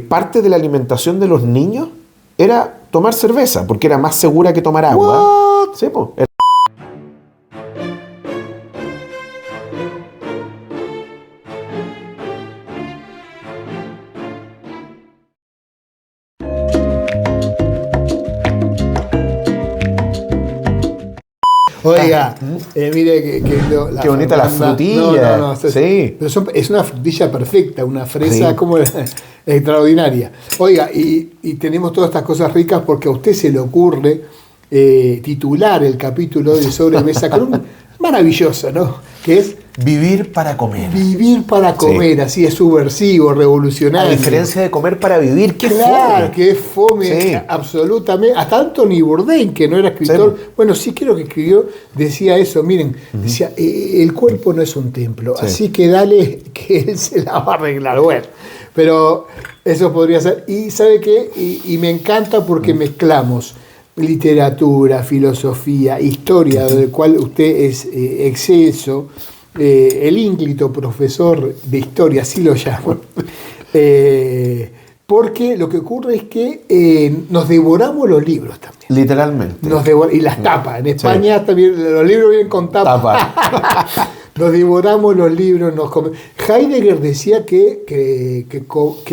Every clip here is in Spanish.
parte de la alimentación de los niños era tomar cerveza, porque era más segura que tomar agua. What? Sí, po. Oiga, mire Qué bonita la frutilla. No, sí. Pero es una frutilla perfecta, una fresa Sí. como extraordinaria. Oiga, y tenemos todas estas cosas ricas porque a usted se le ocurre titular el capítulo de Sobremesa con un maravilloso, ¿no? Que es Vivir para comer. vivir para comer, Sí. así es subversivo, A revolucionario. diferencia de comer para vivir, qué Claro, fome. que es fome, Sí. absolutamente. Hasta Anthony Bourdain, que no era escritor, Sí. bueno, sí creo que escribió, decía eso, miren, decía, el cuerpo no es un templo, Sí. así que dale que él se la va a arreglar. Bueno, pero eso podría ser. Y ¿sabe qué? Y me encanta porque mezclamos literatura, filosofía, historia, del cual usted es exceso, el ínclito profesor de historia, así lo llamo. Porque lo que ocurre es que nos devoramos los libros también. Literalmente. Y las tapas. En España también los libros vienen con tapas. Tapa. Nos devoramos los libros. Heidegger decía que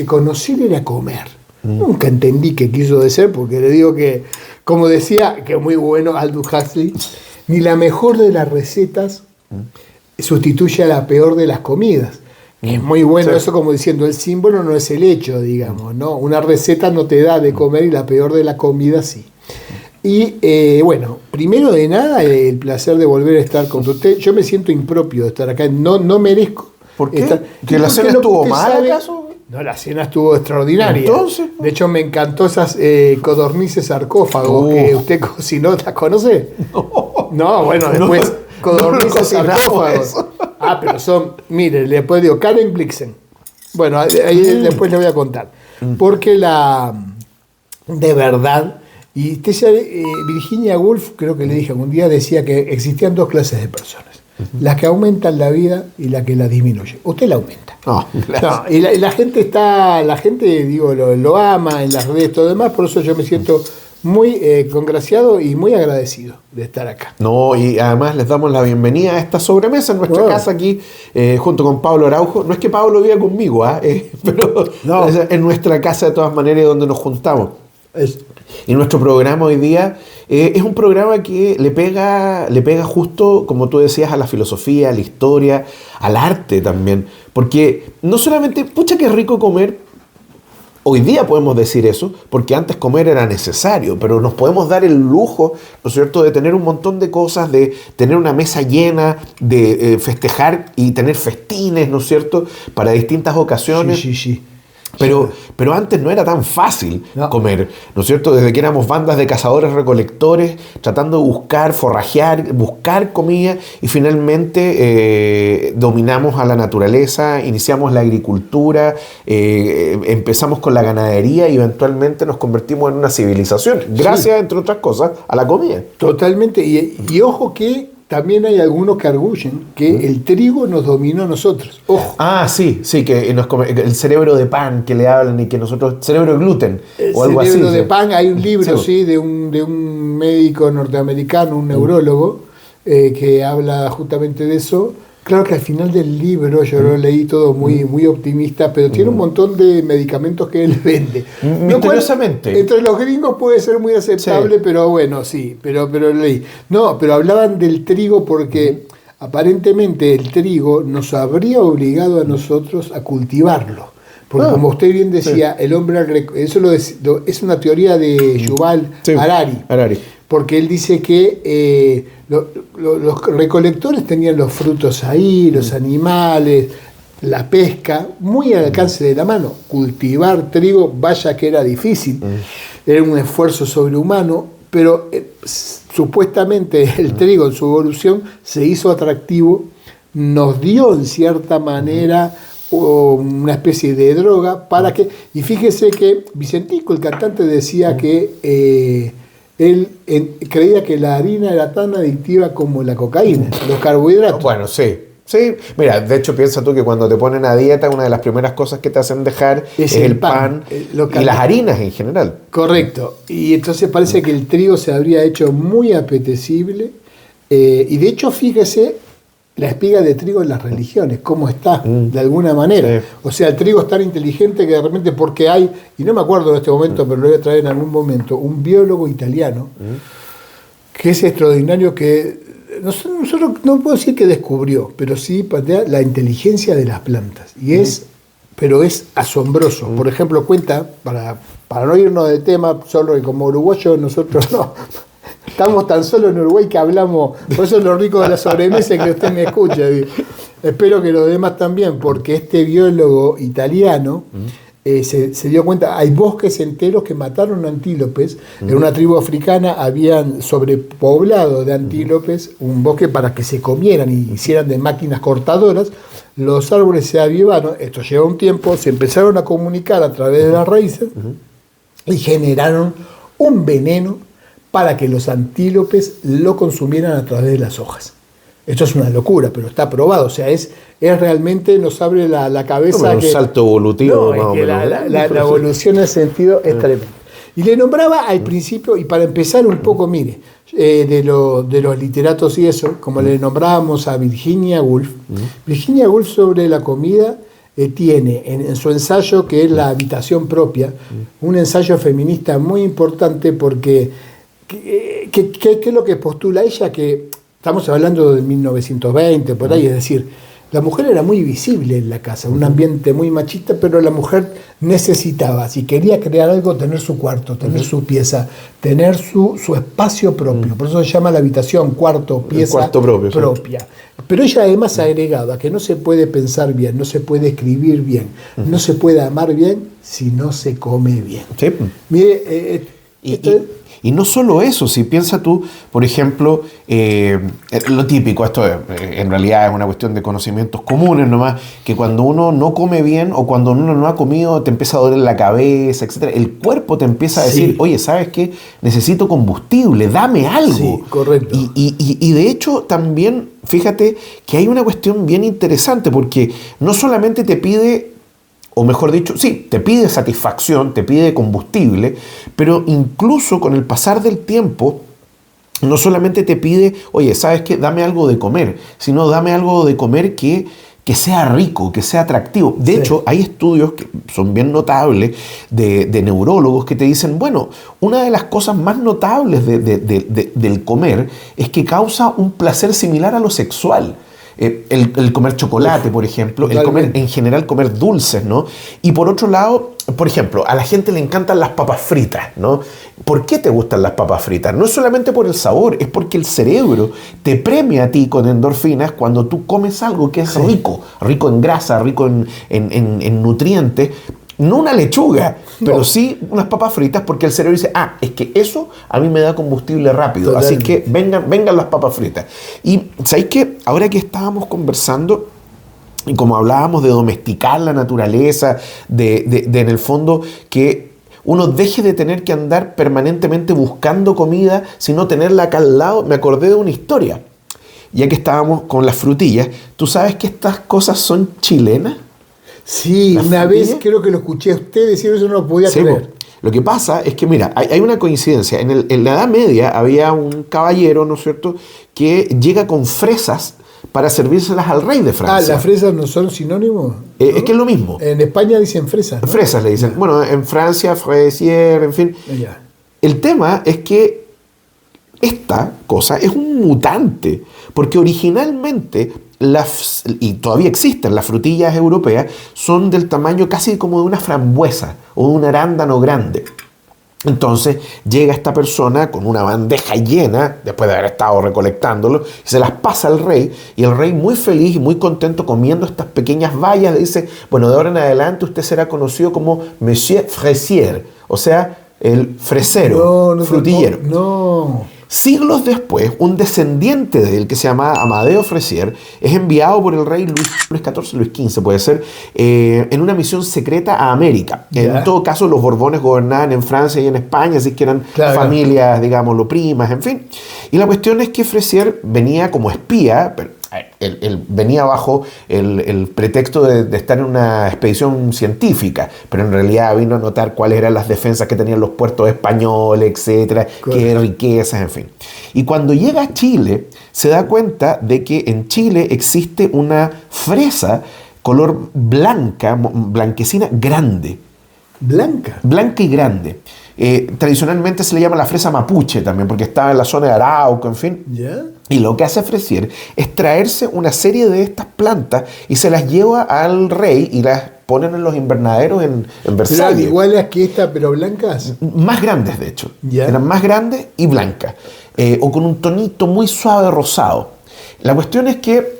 conocer era comer. Nunca entendí qué quiso decir, porque le digo que, como decía, que muy bueno Aldous Huxley, ni la mejor de las recetas sustituye a la peor de las comidas. Es muy bueno, Sí. eso como diciendo, el símbolo no es el hecho, digamos, ¿no? Una receta no te da de comer y la peor de la comida sí. Y bueno, primero de nada, el placer de volver a estar con usted. Yo me siento impropio de estar acá, no merezco. ¿Por qué? estar- ¿Que la porque cena lo estuvo usted mal, sabe- acaso? No, la cena estuvo extraordinaria. Entonces, de hecho, me encantó esas codornices sarcófagos que usted cocinó, ¿las conoce? No, bueno, después codornices cocinamos sarcófagos. eso. Pero son, mire, después digo, Karen Blixen. Bueno, ahí después le voy a contar. Porque de verdad, y usted sabe, Virginia Woolf, creo que le dije algún día, decía que existían dos clases de personas. Las que aumentan la vida y las que la disminuyen. Usted la aumenta. No, gracias. No, y la gente digo, lo ama en las redes, todo demás, por eso yo me siento muy congraciado y muy agradecido de estar acá. No, y además les damos la bienvenida a esta sobremesa en nuestra casa aquí, junto con Pablo Araujo. No es que Pablo viva conmigo, pero No. es en nuestra casa de todas maneras donde nos juntamos. Y nuestro programa hoy día es un programa que le pega justo, como tú decías, a la filosofía, a la historia, al arte también. Porque no solamente, pucha que rico comer, hoy día podemos decir eso, porque antes comer era necesario, pero nos podemos dar el lujo, ¿no es cierto?, de tener un montón de cosas, de tener una mesa llena, de festejar y tener festines, ¿no es cierto?, para distintas ocasiones. Sí. Pero antes no era tan fácil No. comer, ¿no es cierto? Desde que éramos bandas de cazadores recolectores, tratando de buscar, forrajear, buscar comida, y finalmente dominamos a la naturaleza, iniciamos la agricultura, empezamos con la ganadería y eventualmente nos convertimos en una civilización, gracias, entre otras cosas, a la comida. Totalmente. Y ojo que también hay algunos que arguyen que el trigo nos dominó a nosotros. Ojo. Ah, sí, que el cerebro de pan que le hablan y que nosotros, cerebro de gluten o algo así. Cerebro de sí. pan, hay un libro, Sí. de un médico norteamericano, un neurólogo, que habla justamente de eso. Claro que al final del libro, yo lo leí todo muy optimista, pero tiene un montón de medicamentos que él vende. Misteriosamente. Lo cual, entre los gringos puede ser muy aceptable, Sí. pero bueno, sí, pero leí. No, pero hablaban del trigo porque aparentemente el trigo nos habría obligado a nosotros a cultivarlo. Porque como usted bien decía, el hombre, eso es una teoría de Yuval Harari. Porque él dice que los recolectores tenían los frutos ahí, los animales, la pesca, muy al alcance de la mano. Cultivar trigo, vaya que era difícil, era un esfuerzo sobrehumano, pero supuestamente el trigo en su evolución se hizo atractivo, nos dio en cierta manera una especie de droga para que, y fíjese que Vicentico, el cantante, decía que él creía que la harina era tan adictiva como la cocaína, los carbohidratos. Bueno, sí. Sí, mira, de hecho piensa tú que cuando te ponen a dieta, una de las primeras cosas que te hacen dejar es el pan y las harinas en general. Correcto. Y entonces parece que el trigo se habría hecho muy apetecible. Y de hecho, fíjese la espiga de trigo en las religiones, cómo está, de alguna manera. Sí. O sea, el trigo es tan inteligente que de repente, porque hay, y no me acuerdo en este momento, pero lo voy a traer en algún momento, un biólogo italiano que es extraordinario, que nosotros no puedo decir que descubrió, pero sí patea la inteligencia de las plantas. Y pero es asombroso. Por ejemplo, cuenta, para no irnos del tema, solo que como uruguayos nosotros no estamos tan solo en Uruguay que hablamos, por eso es lo rico de la sobremesa que usted me escucha. Espero que los demás también, porque este biólogo italiano se dio cuenta, hay bosques enteros que mataron antílopes. En una tribu africana habían sobrepoblado de antílopes un bosque para que se comieran y hicieran de máquinas cortadoras. Los árboles se avivaron, esto lleva un tiempo, se empezaron a comunicar a través de las raíces y generaron un veneno para que los antílopes lo consumieran a través de las hojas. Esto es una locura, pero está probado. O sea, es realmente, nos abre la cabeza. Un salto evolutivo. No, es que la evolución en ese sentido es tremenda. Y le nombraba al principio, y para empezar un poco, mire, de los literatos y eso, como le nombrábamos a Virginia Woolf. Virginia Woolf sobre la comida tiene en su ensayo, que es La habitación propia, un ensayo feminista muy importante porque, ¿qué es lo que postula ella? Que estamos hablando de 1920, por ahí, es decir, la mujer era muy visible en la casa, un ambiente muy machista, pero la mujer necesitaba, si quería crear algo, tener su cuarto, tener su pieza, tener su espacio propio. Por eso se llama la habitación, cuarto, pieza cuarto propia. Sí. Pero ella además ha agregado a que no se puede pensar bien, no se puede escribir bien, no se puede amar bien si no se come bien. Sí. Mire, y no solo eso, si piensas tú, por ejemplo, lo típico, esto en realidad es una cuestión de conocimientos comunes nomás, que cuando uno no come bien o cuando uno no ha comido te empieza a doler la cabeza, etcétera, el cuerpo te empieza a decir, oye, ¿sabes qué? Necesito combustible, dame algo. Sí, correcto. Y de hecho también, fíjate que hay una cuestión bien interesante, porque no solamente te pide, o mejor dicho, sí, te pide satisfacción, te pide combustible, pero incluso con el pasar del tiempo, no solamente te pide, oye, ¿sabes qué? Dame algo de comer, sino dame algo de comer que sea rico, que sea atractivo. De hecho, hay estudios que son bien notables de neurólogos que te dicen, bueno, una de las cosas más notables del comer es que causa un placer similar a lo sexual. El comer chocolate, por ejemplo, el comer, en general comer dulces, ¿no? Y por otro lado, por ejemplo, a la gente le encantan las papas fritas, ¿no? ¿Por qué te gustan las papas fritas? No es solamente por el sabor, es porque el cerebro te premia a ti con endorfinas cuando tú comes algo que es rico en grasa, rico en nutrientes. No una lechuga, pero sí unas papas fritas, porque el cerebro dice, es que eso a mí me da combustible rápido. Totalmente. Así que vengan las papas fritas. Y ¿sabéis qué? Ahora que estábamos conversando, y como hablábamos de domesticar la naturaleza, de en el fondo que uno deje de tener que andar permanentemente buscando comida, sino tenerla acá al lado, me acordé de una historia. Ya que estábamos con las frutillas, ¿tú sabes que estas cosas son chilenas? Sí, una vez creo que lo escuché a usted decir eso, no lo podía creer. Lo que pasa es que, mira, hay una coincidencia. En la Edad Media había un caballero, ¿no es cierto?, que llega con fresas para servírselas al rey de Francia. ¿Las fresas no son sinónimos? ¿No? Es que es lo mismo. En España dicen fresas, ¿no? Fresas le dicen. Bueno, en Francia, fraisier, en fin. El tema es que esta cosa es un mutante, porque originalmente y todavía existen, las frutillas europeas son del tamaño casi como de una frambuesa o de un arándano grande. Entonces llega esta persona con una bandeja llena, después de haber estado recolectándolo, y se las pasa al rey, y el rey muy feliz y muy contento comiendo estas pequeñas bayas le dice, bueno, de ahora en adelante usted será conocido como Monsieur Fraisier, o sea, el fresero, frutillero. No. Siglos después, un descendiente de él que se llama Amadeo Fraisier es enviado por el rey Luis XIV, Luis XV puede ser, en una misión secreta a América. En todo caso, los Borbones gobernaban en Francia y en España, así que eran familias, digámoslo, primas, en fin. Y la cuestión es que Fraisier venía como espía, pero él venía bajo el pretexto de estar en una expedición científica, pero en realidad vino a notar cuáles eran las defensas que tenían los puertos españoles, etcétera, qué riquezas, en fin. Y cuando llega a Chile, se da cuenta de que en Chile existe una fresa color blanca, blanquecina, grande. Blanca y grande. Tradicionalmente se le llama la fresa mapuche también, porque estaba en la zona de Arauco, en fin. ¿Ya? Y lo que hace Fresier es traerse una serie de estas plantas y se las lleva al rey y las ponen en los invernaderos en Versalles. ¿Eran iguales que esta, pero blancas? Más grandes, de hecho. ¿Ya? Eran más grandes y blancas. O con un tonito muy suave rosado. La cuestión es que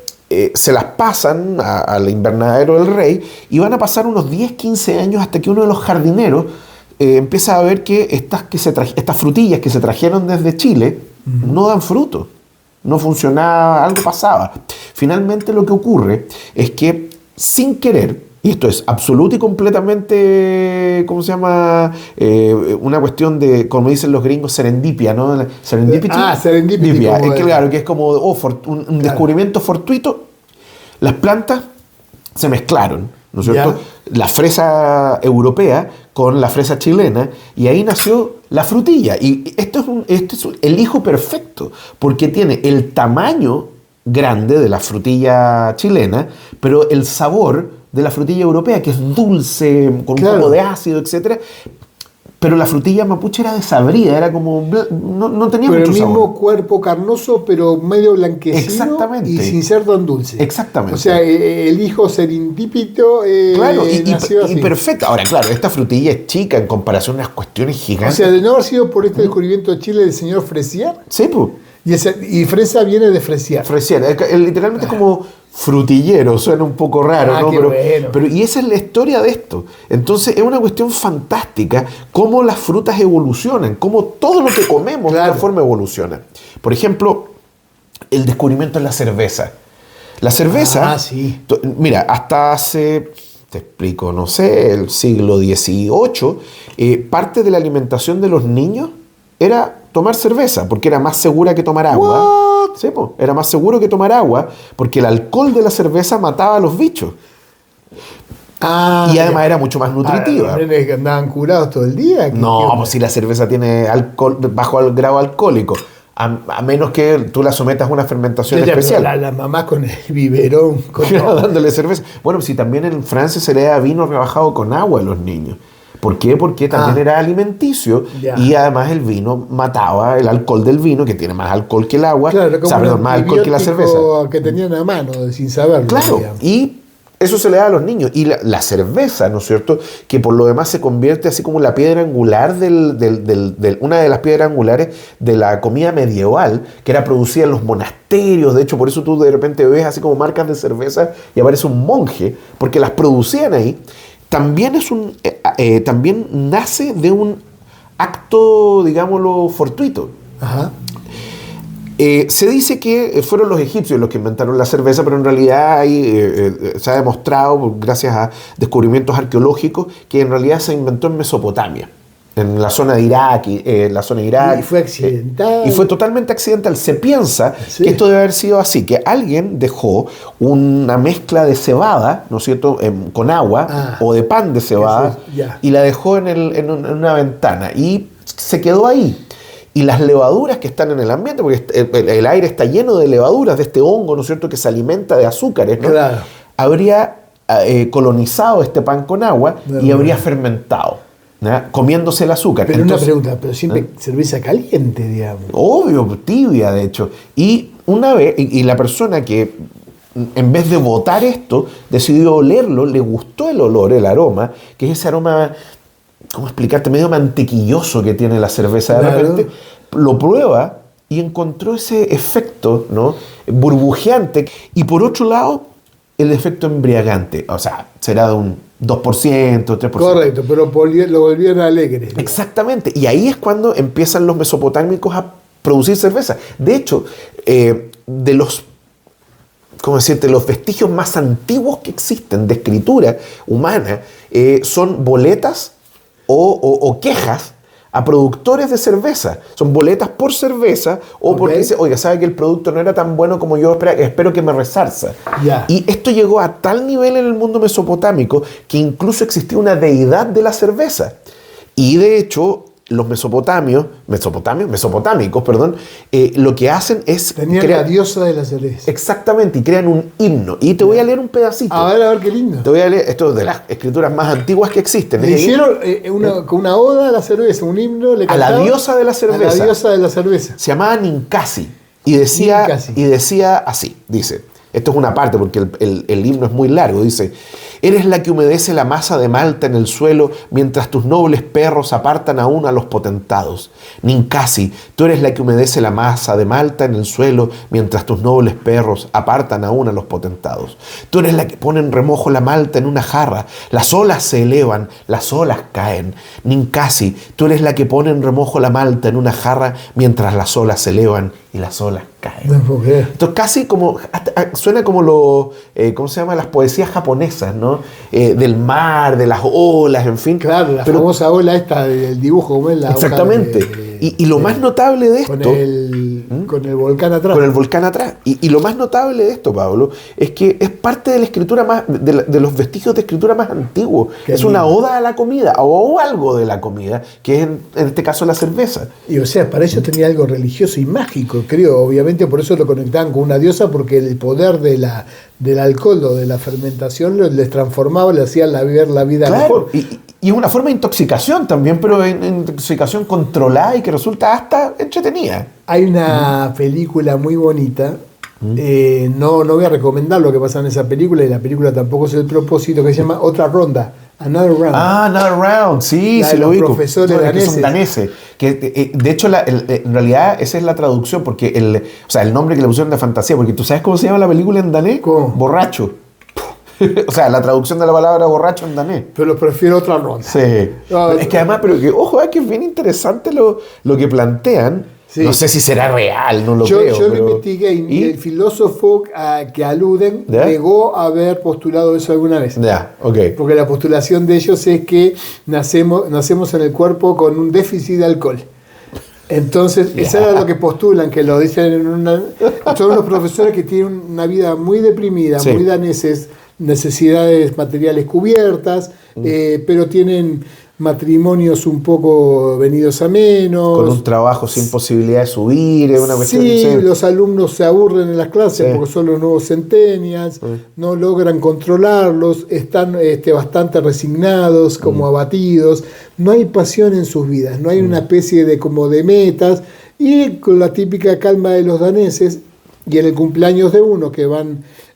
se las pasan al invernadero del rey y van a pasar unos 10, 15 años hasta que uno de los jardineros empieza a ver que estas frutillas que se trajeron desde Chile no dan fruto. No funcionaba, algo pasaba. Finalmente lo que ocurre es que sin querer, y esto es absoluto y completamente, ¿cómo se llama? Una cuestión de, como dicen los gringos, serendipia, ¿no? Serendipity. Serendipia. Claro, que es como un descubrimiento fortuito. Las plantas se mezclaron, ¿no es cierto? La fresa europea con la fresa chilena, y ahí nació la frutilla. Y esto es el hijo perfecto, porque tiene el tamaño grande de la frutilla chilena, pero el sabor de la frutilla europea, que es dulce, con un poco de ácido, etc. Pero la frutilla mapuche era desabrida, era como... no tenía mucho sabor. Pero el mismo cuerpo carnoso, pero medio blanquecino. Exactamente. Y sin ser tan dulce. Exactamente. O sea, el hijo serendípito claro, nació así. Y perfecto. Ahora, claro, esta frutilla es chica en comparación a unas cuestiones gigantes. O sea, de no haber sido por este descubrimiento de Chile del señor Fresier. Sí, pues. Y fresa viene de Fresier. Fresier. Literalmente es como frutillero, suena un poco raro, ¿no? Pero y esa es la historia de esto. Entonces es una cuestión fantástica cómo las frutas evolucionan, cómo todo lo que comemos de alguna forma evoluciona. Por ejemplo, el descubrimiento de la cerveza. La cerveza, mira, hasta hace, te explico, no sé, el siglo XVIII, parte de la alimentación de los niños era tomar cerveza, porque era más segura que tomar agua. Sí, era más seguro que tomar agua, porque el alcohol de la cerveza mataba a los bichos. Y además era mucho más nutritiva. Los nenes que andaban curados todo el día. No, pues si la cerveza tiene alcohol, bajo el grado alcohólico, a menos que tú la sometas a una fermentación especial. La mamá con el biberón. Dándole cerveza. Bueno, si también en Francia se le da vino rebajado con agua a los niños. ¿Por qué? Porque también era alimenticio y además el vino mataba, el alcohol del vino, que tiene más alcohol que el agua, más alcohol que la cerveza. Que tenían a mano, sin saberlo. Claro, digamos. Y eso se le da a los niños. Y la cerveza, ¿no es cierto?, que por lo demás se convierte así como la piedra angular una de las piedras angulares de la comida medieval, que era producida en los monasterios. De hecho, por eso tú de repente ves así como marcas de cerveza y aparece un monje, porque las producían ahí. También también nace de un acto, digámoslo, fortuito. Ajá. Se dice que fueron los egipcios los que inventaron la cerveza, pero en realidad se ha demostrado, gracias a descubrimientos arqueológicos, que en realidad se inventó en Mesopotamia, en la zona de Irak. Y fue accidental. Y fue totalmente accidental. Se piensa que esto debe haber sido así, que alguien dejó una mezcla de cebada, ¿no es cierto?, con agua, o de pan de cebada, y la dejó en una ventana, y se quedó ahí. Y las levaduras que están en el ambiente, porque el aire está lleno de levaduras, de este hongo, ¿no es cierto?, que se alimenta de azúcares, ¿no? Claro. Habría colonizado este pan con agua y habría fermentado, ¿no?, comiéndose el azúcar. Pero entonces, una pregunta, pero siempre cerveza caliente, digamos. Obvio, tibia, de hecho. Y una vez, y la persona que en vez de botar esto, decidió olerlo, le gustó el olor, el aroma, que es ese aroma, ¿cómo explicarte?, medio mantequilloso que tiene la cerveza. De repente lo prueba y encontró ese efecto, ¿no?, burbujeante. Y por otro lado, el efecto embriagante. O sea, será de un 2%, 3%. Correcto, pero lo volvieron alegre. Exactamente. Y ahí es cuando empiezan los mesopotámicos a producir cerveza. De hecho, de los, ¿cómo decirte?, los vestigios más antiguos que existen de escritura humana son boletas o quejas a productores de cerveza. Son boletas por cerveza o porque dice, oiga, sabe que el producto no era tan bueno como yo esperaba, espero que me resarza. Ya. Y esto llegó a tal nivel en el mundo mesopotámico que incluso existía una deidad de la cerveza. Y de hecho, los mesopotámicos, lo que hacen es... Tenían la diosa de la cerveza. Exactamente, y crean un himno. Y te voy a leer un pedacito. A ver qué lindo. Te voy a leer, esto es de las escrituras más antiguas que existen. Le hicieron una oda a la cerveza, un himno. Le a la diosa de la cerveza. A la diosa de la cerveza. Se llamaba Ninkasi. Y decía así, dice, esto es una parte porque el himno es muy largo, dice: eres la que humedece la masa de Malta en el suelo mientras tus nobles perros apartan aún a los potentados. Ninkasi, tú eres la que humedece la masa de Malta en el suelo mientras tus nobles perros apartan aún a los potentados. Tú eres la que pone en remojo la malta en una jarra. Las olas se elevan, las olas caen. Ninkasi, tú eres la que pone en remojo la malta en una jarra mientras las olas se elevan y las olas caen. Entonces casi como, suena como ¿cómo se llama? Las poesías japonesas, ¿no? Del mar, de las olas, en fin. Claro, la famosa ola esta del dibujo, como es la exactamente. Y lo más notable de esto... Con el volcán atrás. Con el volcán atrás. Y lo más notable de esto, Pablo, es que es parte de la escritura más, de los vestigios de escritura más antiguos. Es una oda a la comida, o algo de la comida, que es en este caso la cerveza. Y o sea, para ellos tenía algo religioso y mágico, creo. Obviamente por eso lo conectaban con una diosa, porque el poder del alcohol o de la fermentación les transformaba, le hacía ver la vida mejor. Y es una forma de intoxicación también, pero intoxicación controlada y que resulta hasta entretenida. Hay una película muy bonita, no voy a recomendar lo que pasa en esa película, y la película tampoco es el propósito, que se llama Otra Ronda, Another Round. Another Round, sí, se lo ubico. Profesores daneses. Que son daneses. Que, de hecho, en realidad esa es la traducción, porque el nombre que le pusieron de fantasía, porque ¿tú sabes cómo se llama la película en danés? ¿Cómo? Borracho. O sea, la traducción de la palabra borracho en danés. Pero prefiero Otra Ronda. Sí. Es que además, ojo, es que es bien interesante lo que plantean. Sí. No sé si será real, no lo creo. Yo lo investigué y el filósofo que aluden negó haber postulado eso alguna vez. Porque la postulación de ellos es que nacemos en el cuerpo con un déficit de alcohol. Entonces, eso era lo que postulan, que lo dicen son los profesores que tienen una vida muy deprimida, muy daneses, necesidades materiales cubiertas, pero tienen matrimonios un poco venidos a menos. Con un trabajo sin posibilidad de subir, es una cuestión. Sí, los alumnos se aburren en las clases porque son los nuevos centennials, no logran controlarlos, están bastante resignados, como abatidos, no hay pasión en sus vidas, no hay una especie de metas, y con la típica calma de los daneses, y en el cumpleaños de uno que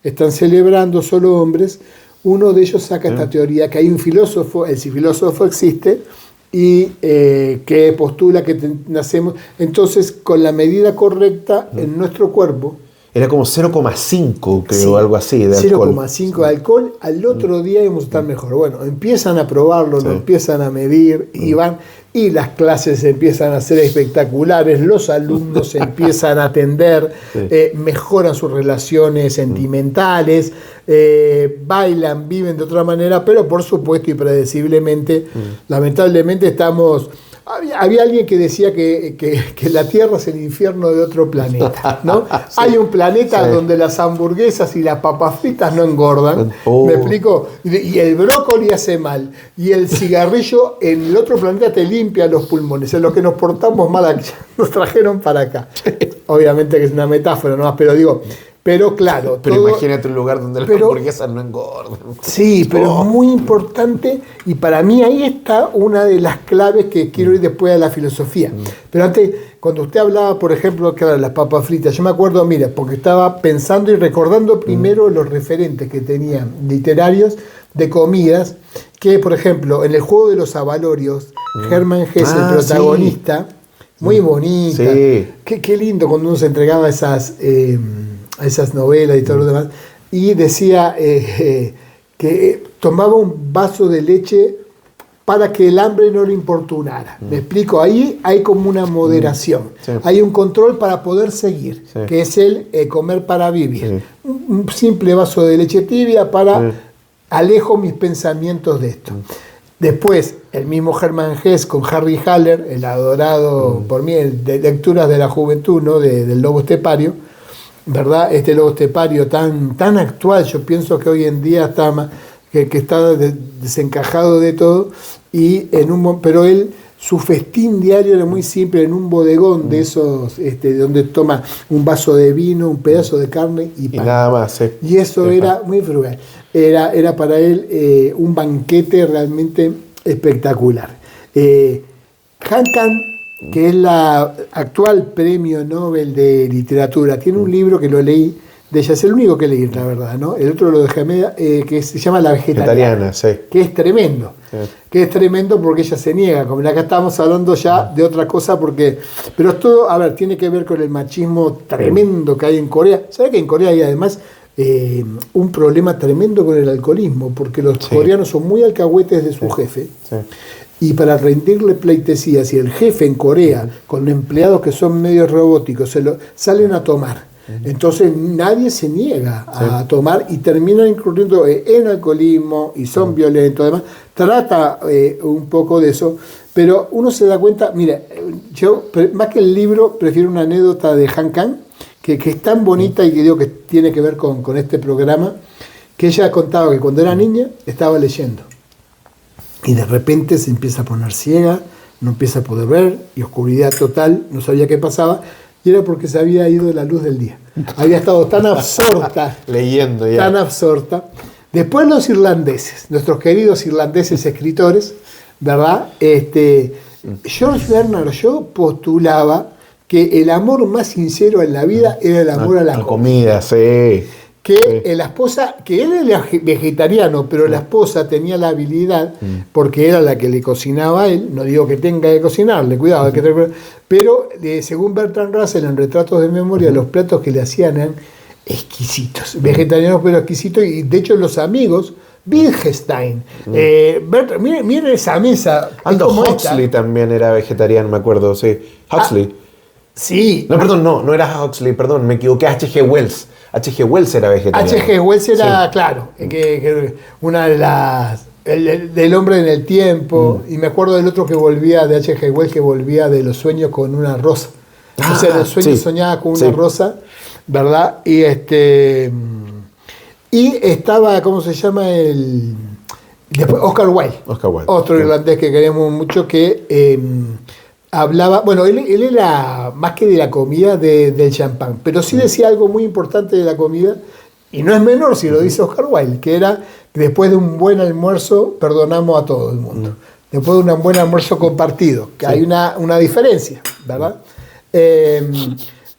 están celebrando solo hombres, uno de ellos saca esta teoría, que hay un filósofo, el filósofo existe, y que postula que nacemos, entonces con la medida correcta en nuestro cuerpo. Era como 0,5, creo, algo así, de alcohol. 0,5 de alcohol, al otro día íbamos a estar mejor. Bueno, empiezan a probarlo, lo empiezan a medir, y las clases empiezan a ser espectaculares, los alumnos empiezan a atender, mejoran sus relaciones sentimentales, bailan, viven de otra manera, pero por supuesto y predeciblemente, lamentablemente estamos... Había alguien que decía que la Tierra es el infierno de otro planeta, ¿no? Sí. Hay un planeta donde las hamburguesas y las papas fritas no engordan, ¿me explico? Y el brócoli hace mal, y el cigarrillo en el otro planeta te limpia los pulmones, en los que nos portamos mal aquí, nos trajeron para acá. Obviamente que es una metáfora nomás, pero digo... Pero claro... Pero imagínate un lugar donde las hamburguesas no engordan. Sí, pero es muy importante, y para mí ahí está una de las claves que quiero ir después a la filosofía. Pero antes, cuando usted hablaba, por ejemplo, claro, las papas fritas, yo me acuerdo, mira, porque estaba pensando y recordando primero los referentes que tenían literarios de comidas, que por ejemplo, en el juego de los avalorios, Hermann Hesse, el protagonista, muy bonita, qué lindo cuando uno se entregaba a esas novelas y todo lo demás, y decía que tomaba un vaso de leche para que el hambre no le importunara. ¿Me explico? Ahí hay como una moderación, hay un control para poder seguir, que es el comer para vivir. Un simple vaso de leche tibia para alejo mis pensamientos de esto. Después, el mismo Hermann Hesse con Harry Haller, el adorado por mí, de Lecturas de la Juventud, ¿no? Del lobo estepario, ¿verdad? Este lobo estepario tan actual, yo pienso que hoy en día que está desencajado de todo, pero él, su festín diario era muy simple, en un bodegón de esos, donde toma un vaso de vino, un pedazo de carne y pan. Y nada más, sí. Y eso era muy frugal. Era para él un banquete realmente espectacular. Han Kang, que es la actual premio Nobel de literatura, tiene un libro que lo leí de ella, es el único que leí, la verdad, ¿no? El otro lo dejé media, que se llama La Vegetariana, sí. que es tremendo. Sí. Que es tremendo porque ella se niega, como acá estamos hablando ya de otra cosa, pero todo, a ver, tiene que ver con el machismo tremendo que hay en Corea. ¿Sabes que en Corea hay además un problema tremendo con el alcoholismo? Porque los coreanos son muy alcahuetes de su jefe. Sí. Y para rendirle pleitesía, si el jefe en Corea, con empleados que son medios robóticos, salen a tomar. Entonces nadie se niega a tomar y terminan incurriendo en alcoholismo y son violentos. Además, trata un poco de eso, pero uno se da cuenta, mira, yo más que el libro prefiero una anécdota de Han Kang, que es tan bonita y que digo que tiene que ver con este programa, que ella contaba que cuando era niña estaba leyendo y de repente se empieza a poner ciega, no empieza a poder ver y oscuridad total, no sabía qué pasaba. Y era porque se había ido la luz del día. Había estado tan absorta. Leyendo ya. Tan absorta. Después los irlandeses, nuestros queridos irlandeses escritores, ¿verdad? George Bernard Shaw postulaba que el amor más sincero en la vida era el amor a la comida. Sí. Que la esposa, que él era vegetariano, pero la esposa tenía la habilidad, porque era la que le cocinaba a él, no digo que tenga que cocinarle, cuidado, pero según Bertrand Russell en Retratos de Memoria, los platos que le hacían eran exquisitos, vegetarianos pero exquisitos, y de hecho los amigos, Wittgenstein, miren esa mesa. Aldous Huxley también era vegetariano, me acuerdo, sí. Huxley. Sí. No, perdón, no era Huxley, perdón, me equivoqué, H.G. Wells. H.G. Wells era vegetariano. H.G. Wells era, claro, que una de las... del hombre en el tiempo, y me acuerdo del otro que volvía, de H.G. Wells, que volvía de los sueños con una rosa. O sea, los sueños soñaba con una rosa, ¿verdad? Y estaba, ¿cómo se llama? Después, Oscar Wilde. Otro irlandés que queremos mucho, que hablaba, bueno, él era más que de la comida, del champán, pero sí decía algo muy importante de la comida, y no es menor si lo dice Oscar Wilde, que era, después de un buen almuerzo perdonamos a todo el mundo, después de un buen almuerzo compartido, que hay una diferencia, ¿verdad?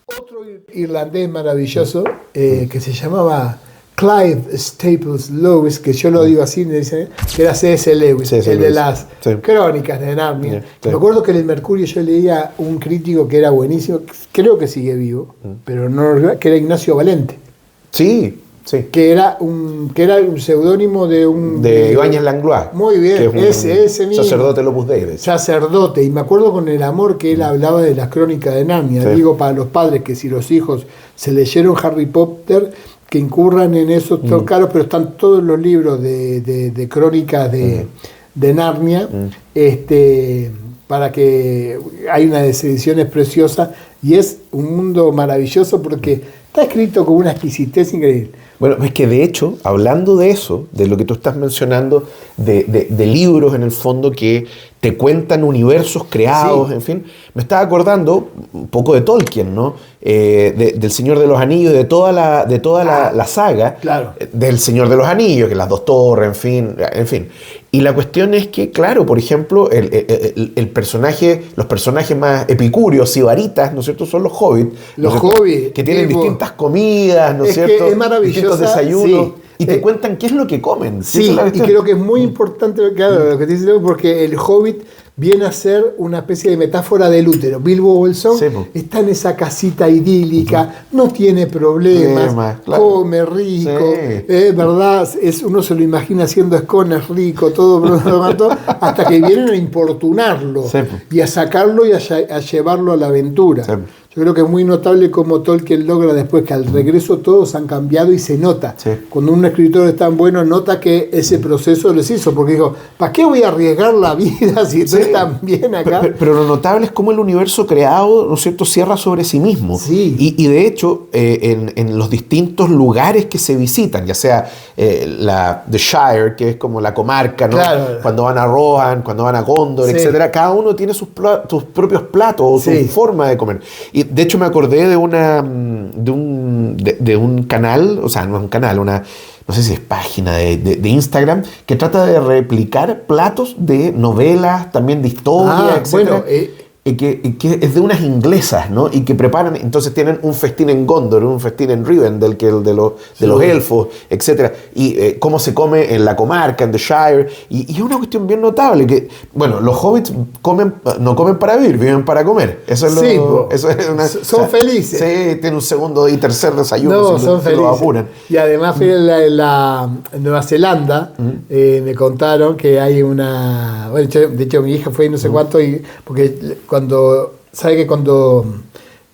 Otro irlandés maravilloso que se llamaba Clive Staples Lewis, que yo lo digo así, que era C.S. Lewis, de las crónicas de Narnia. Me acuerdo que en el Mercurio yo leía un crítico que era buenísimo, creo que sigue vivo, pero no, que era Ignacio Valente. Sí. Que era un seudónimo de Ibáñez Langlois. Muy bien, ese mismo. Sacerdote Opus Dei. Sacerdote, y me acuerdo con el amor que él hablaba de las crónicas de Narnia. Digo, para los padres que si los hijos se leyeron Harry Potter, que incurran en eso, claro, pero están todos los libros de crónicas de Narnia, para que hay unas ediciones preciosas, y es un mundo maravilloso porque está escrito con una exquisitez increíble. Bueno, es que de hecho, hablando de eso, de lo que tú estás mencionando, de libros en el fondo que te cuentan universos creados, en fin, me estaba acordando un poco de Tolkien, ¿no? Del Señor de los Anillos, de toda la saga, del Señor de los Anillos, que las dos torres, en fin. Y la cuestión es que, claro, por ejemplo, los personajes más epicúreos, sibaritas, ¿no es cierto?, son los hobbits. Los hobbits. Que tienen distintas comidas, ¿no es cierto? Es maravilloso. Distintos desayunos. Y te cuentan qué es lo que comen. Sí, y creo que es muy importante lo que te dice, porque el hobbit viene a ser una especie de metáfora del útero. Bilbo Bolsón está en esa casita idílica, no tiene problemas, come rico, ¿verdad? Uno se lo imagina haciendo escones rico, todo, hasta que vienen a importunarlo y a sacarlo y a llevarlo a la aventura. Yo creo que es muy notable cómo Tolkien logra después que al regreso todos han cambiado y se nota. Sí. Cuando un escritor es tan bueno, nota que ese proceso les hizo, porque dijo, ¿para qué voy a arriesgar la vida si estoy tan bien acá? Pero lo notable es cómo el universo creado, ¿no es cierto?, cierra sobre sí mismo. Sí. Y de hecho, en los distintos lugares que se visitan, ya sea The Shire, que es como la comarca, ¿no? Claro. Cuando van a Rohan, cuando van a Gondor, Sí. etcétera, cada uno tiene sus propios platos o Sí. su forma de comer. Y de hecho me acordé de un canal, o sea, no es un canal, no sé si es página de Instagram, que trata de replicar platos de novelas, también de historia, etcétera. Bueno, que es de unas inglesas, ¿no? Y que preparan, entonces tienen un festín en Gondor, un festín en Rivendell, que es el de los elfos, etcétera. Y cómo se come en la comarca, en The Shire. Y es una cuestión bien notable, que, bueno, los hobbits no comen para vivir, viven para comer. Eso es Sí, eso es son felices. Sí, tienen un segundo y tercer desayuno, no, si son lo felices. apuran. Y además fui en Nueva Zelanda, me contaron que hay una... Bueno, de hecho mi hija fue no sé cuánto, porque ¿sabe que cuando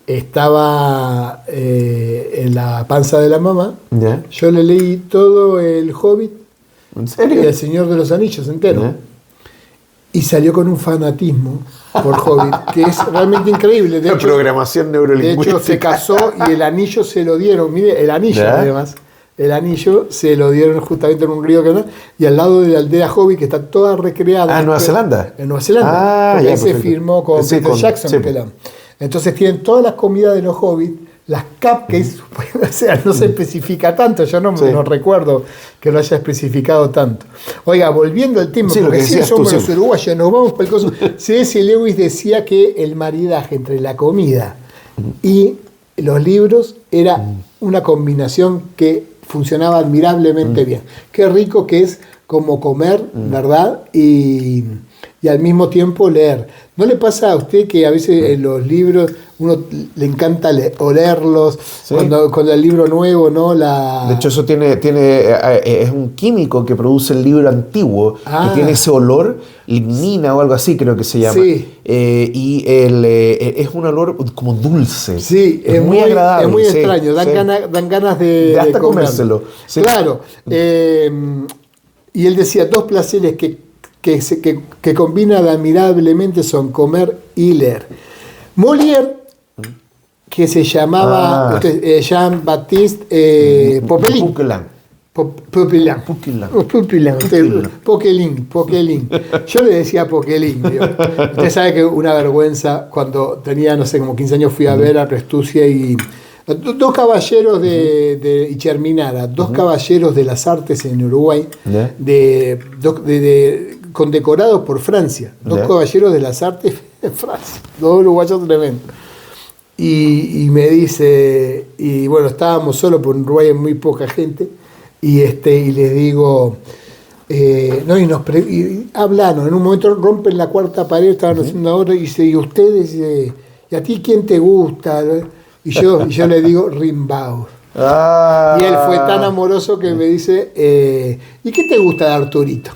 estaba en la panza de la mamá, ¿Ya? yo le leí todo el Hobbit ¿En y serio? el Señor de los Anillos entero? ¿Ya? Y salió con un fanatismo por Hobbit, que es realmente increíble. De La hecho, programación de neurolingüística. hecho, se casó y el anillo se lo dieron. Mire, el anillo ¿Ya? además. El anillo se lo dieron justamente en un río que no, y al lado de la aldea Hobbit, que está toda recreada. Ah, ¿en Nueva Zelanda? En Nueva Zelanda. Ah, porque ya, ahí se perfecto. firmó con Sí, Peter Jackson. sí. Entonces tienen todas las comidas de los Hobbits, las cupcakes, o sea, no se especifica tanto, yo no recuerdo que lo haya especificado tanto. Oiga, volviendo al tema, Sí, lo porque que sí decías somos tú, los sí. uruguayos, nos vamos para el coso. C.S. Lewis decía que el maridaje entre la comida y los libros era una combinación que funcionaba admirablemente bien. Qué rico que es como comer, ¿verdad? Y al mismo tiempo leer. ¿No le pasa a usted que a veces en los libros uno le encanta olerlos, Sí. cuando el libro nuevo, ¿no? De hecho, eso es un químico que produce el libro antiguo, que tiene ese olor, lignina o algo así, creo que se llama. Sí. Y es un olor como dulce. Sí, es muy agradable. Es muy sí, extraño, dan ganas de hasta comerlo. comérselo. Sí. Claro. Y él decía, dos placeres que combinan admirablemente son comer y leer. Molière, que se llamaba Jean-Baptiste Poquelin. Poquelin. Yo le decía Poquelin. Usted sabe que una vergüenza, cuando tenía, no sé, como 15 años, fui a ver a Restucia y dos caballeros y Cherminara, dos caballeros de las artes en Uruguay, condecorados por Francia, dos caballeros de las artes en Francia, dos uruguayos tremendos. Y me dice, y bueno, estábamos solos, porque en Uruguay hay muy poca gente, y les digo, hablaron, en un momento rompen la cuarta pared, estaban haciendo ahora, y dice, y ustedes, ¿y a ti quién te gusta? Y yo le digo, Rimbaud. Y él fue tan amoroso que me dice, ¿y qué te gusta de Arturito?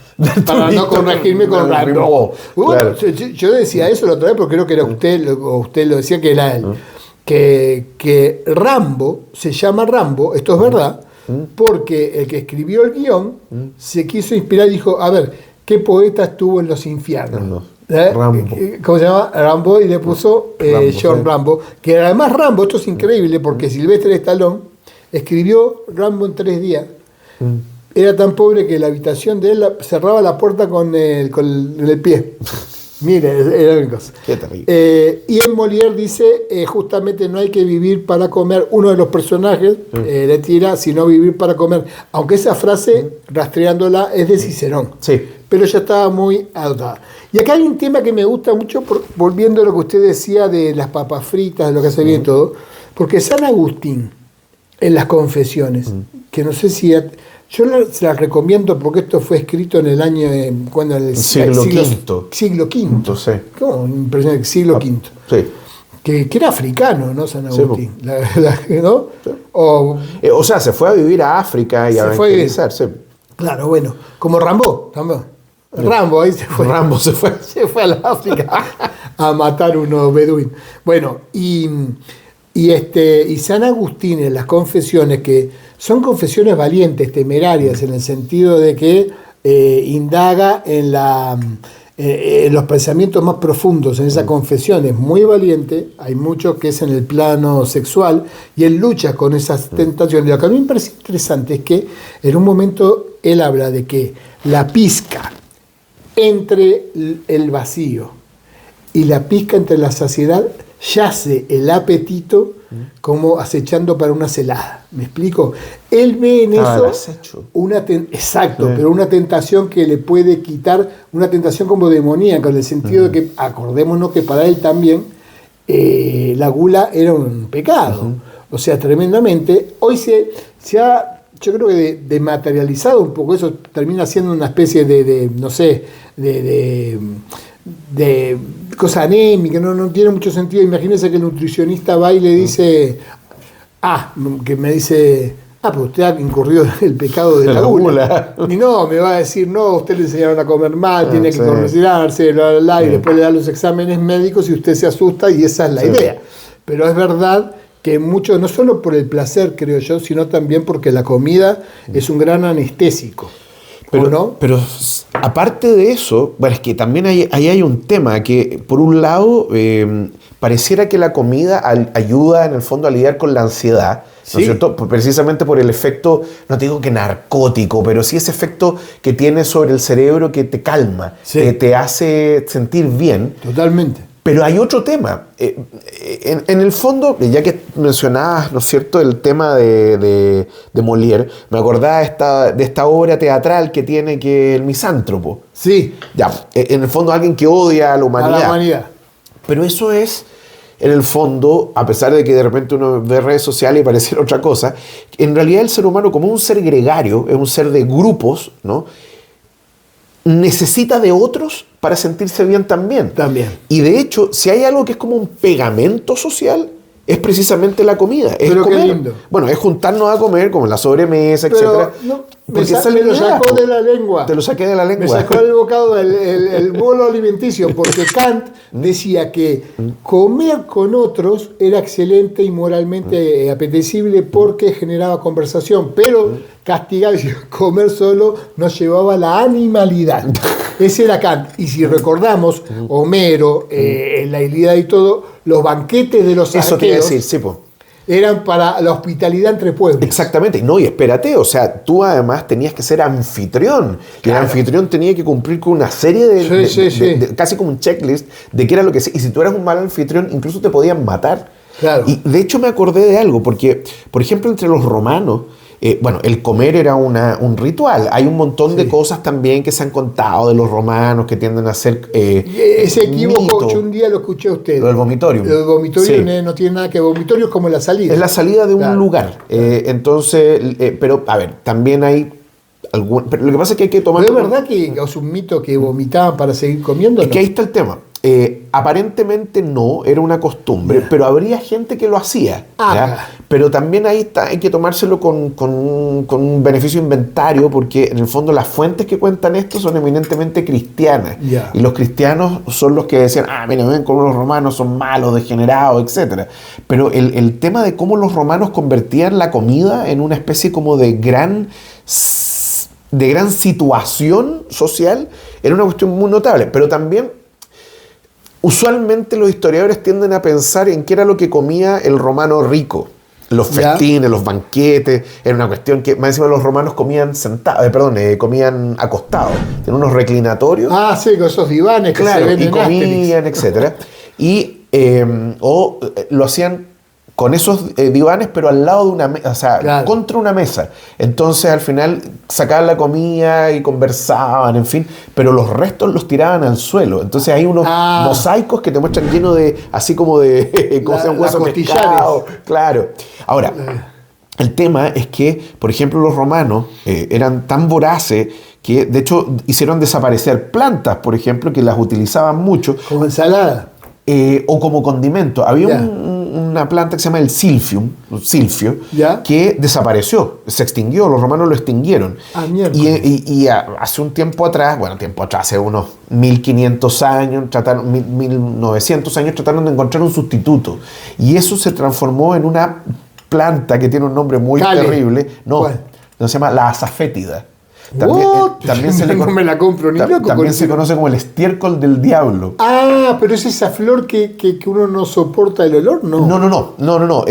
Para no corregirme con Rimbaud. Claro. Yo decía eso la otra vez, porque creo que era usted lo decía, que era él. Que Rambo se llama Rambo, esto es verdad, porque el que escribió el guión se quiso inspirar y dijo, a ver, ¿qué poeta estuvo en los infiernos? Rambo. ¿Cómo se llama? Rambo, y le puso John sí. Rambo, que además Rambo, esto es increíble, porque Sylvester Stallone escribió Rambo en 3 días. Era tan pobre que la habitación de él cerraba la puerta con el pie. Mire, era una cosa. Qué terrible. Y en Molière dice, justamente no hay que vivir para comer. Uno de los personajes le tira, sino vivir para comer. Aunque esa frase, rastreándola, es de Cicerón. Sí. Pero ya estaba muy adoptada. Y acá hay un tema que me gusta mucho, volviendo a lo que usted decía de las papas fritas, de lo que se viene todo, porque San Agustín, en las Confesiones, que no sé si... Yo se las recomiendo porque esto fue escrito en el año, cuando en el siglo V. Siglo V. Sí. ¿Cómo? Impresionante, siglo V. Sí. Que era africano, ¿no? San Agustín. Sí, ¿no? Sí. O sea, se fue a vivir a África y a evangelizar. Sí. Claro, bueno, como Rambo. Rambo, ahí se fue. Rambo se fue. Se fue a la África a matar unos beduinos. Bueno, y San Agustín en las confesiones, que son confesiones valientes, temerarias, en el sentido de que indaga en los pensamientos más profundos, en esa confesión, es muy valiente. Hay mucho que es en el plano sexual y él lucha con esas tentaciones. Lo que a mí me parece interesante es que en un momento él habla de que la pizca entre el vacío y la pizca entre la saciedad yace el apetito como acechando para una celada. ¿Me explico? Él ve en eso pero una tentación que le puede quitar, una tentación como demoníaca, en el sentido de que, acordémonos que para él también la gula era un pecado. O sea, tremendamente. Hoy se ha, yo creo que dematerializado un poco eso, termina siendo una especie de cosa anémica, no tiene mucho sentido. Imagínense que el nutricionista va y le dice, pues usted ha incurrido en el pecado de la gula. Y no, me va a decir, no, usted le enseñaron a comer mal, tiene que considerarse, y después le dan los exámenes médicos y usted se asusta y esa es la idea. Pero es verdad que mucho, no solo por el placer, creo yo, sino también porque la comida es un gran anestésico. Pero aparte de eso, bueno, es que también ahí hay un tema que, por un lado, pareciera que la comida ayuda en el fondo a lidiar con la ansiedad, ¿no es cierto? Precisamente por el efecto, no te digo que narcótico, pero sí ese efecto que tiene sobre el cerebro que te calma, que te hace sentir bien. Totalmente. Pero hay otro tema. En el fondo, ya que mencionabas, ¿no es cierto?, el tema de Molière, me acordaba de esta obra teatral que tiene, que el misántropo. Sí. Ya, en el fondo alguien que odia a la humanidad. A la humanidad. Pero eso es, en el fondo, a pesar de que de repente uno ve redes sociales y pareciera otra cosa, en realidad el ser humano, como un ser gregario, es un ser de grupos, ¿no?, necesita de otros para sentirse bien también. Y de hecho, si hay algo que es como un pegamento social, es precisamente la comida. Es pero comer. Qué lindo. Bueno, es juntarnos a comer, como en la sobremesa, etc. Me lo sacó de la lengua. Te lo saqué de la lengua. Me sacó del bocado el bolo alimenticio, porque Kant decía que comer con otros era excelente y moralmente apetecible porque generaba conversación, pero castigar y comer solo nos llevaba a la animalidad. Ese era Kant. Y si recordamos, Homero, la Ilíada y todo, los banquetes de los eso arqueros decir, sí, eran para la hospitalidad entre pueblos. Exactamente. No, y espérate, o sea, tú además tenías que ser anfitrión. Y el anfitrión tenía que cumplir con una serie de casi como un checklist de qué era lo que... Y si tú eras un mal anfitrión, incluso te podían matar. Claro. Y de hecho me acordé de algo, porque, por ejemplo, entre los romanos, el comer era un ritual. Hay un montón de cosas también que se han contado de los romanos que tienden a ser ese equívoco, yo un día lo escuché a usted. Lo del vomitorium. Lo del vomitorium no tiene nada que... Vomitorio es como la salida. Es la salida de un lugar. Entonces, pero a ver, también hay... pero lo que pasa es que hay que tomar... ¿Pero es verdad que es un mito que vomitaban para seguir comiendo? Es que ahí está el tema. Aparentemente no, era una costumbre, pero habría gente que lo hacía. Pero también ahí hay que tomárselo con un beneficio inventario, porque en el fondo las fuentes que cuentan esto son eminentemente cristianas. Y los cristianos son los que decían, mira, ven cómo los romanos son malos, degenerados, etc. Pero el tema de cómo los romanos convertían la comida en una especie como de gran situación social era una cuestión muy notable. Pero también, usualmente los historiadores tienden a pensar en qué era lo que comía el romano rico. Los festines, los banquetes, era una cuestión que más encima los romanos comían sentados, comían acostados, en unos reclinatorios. Sí, con esos divanes que se ven y en comían, etc. Y lo hacían con esos divanes, pero al lado de una mesa, contra una mesa. Entonces, al final, sacaban la comida y conversaban, en fin, pero los restos los tiraban al suelo. Entonces, hay unos mosaicos que te muestran llenos de, así como de, huesos pescados. Claro. Ahora, el tema es que, por ejemplo, los romanos eran tan voraces que, de hecho, hicieron desaparecer plantas, por ejemplo, que las utilizaban mucho. Como ensalada. O como condimento. Había una planta que se llama el silfio, ¿Ya? que desapareció, se extinguió, los romanos lo extinguieron. Hace un tiempo atrás, hace unos 1500 años, 1900 años, trataron de encontrar un sustituto. Y eso se transformó en una planta que tiene un nombre muy terrible. No, se llama la azafétida. También no me la compro ni loco. También se conoce como el estiércol del diablo. Ah, pero es esa flor que uno no soporta el olor, ¿no? No.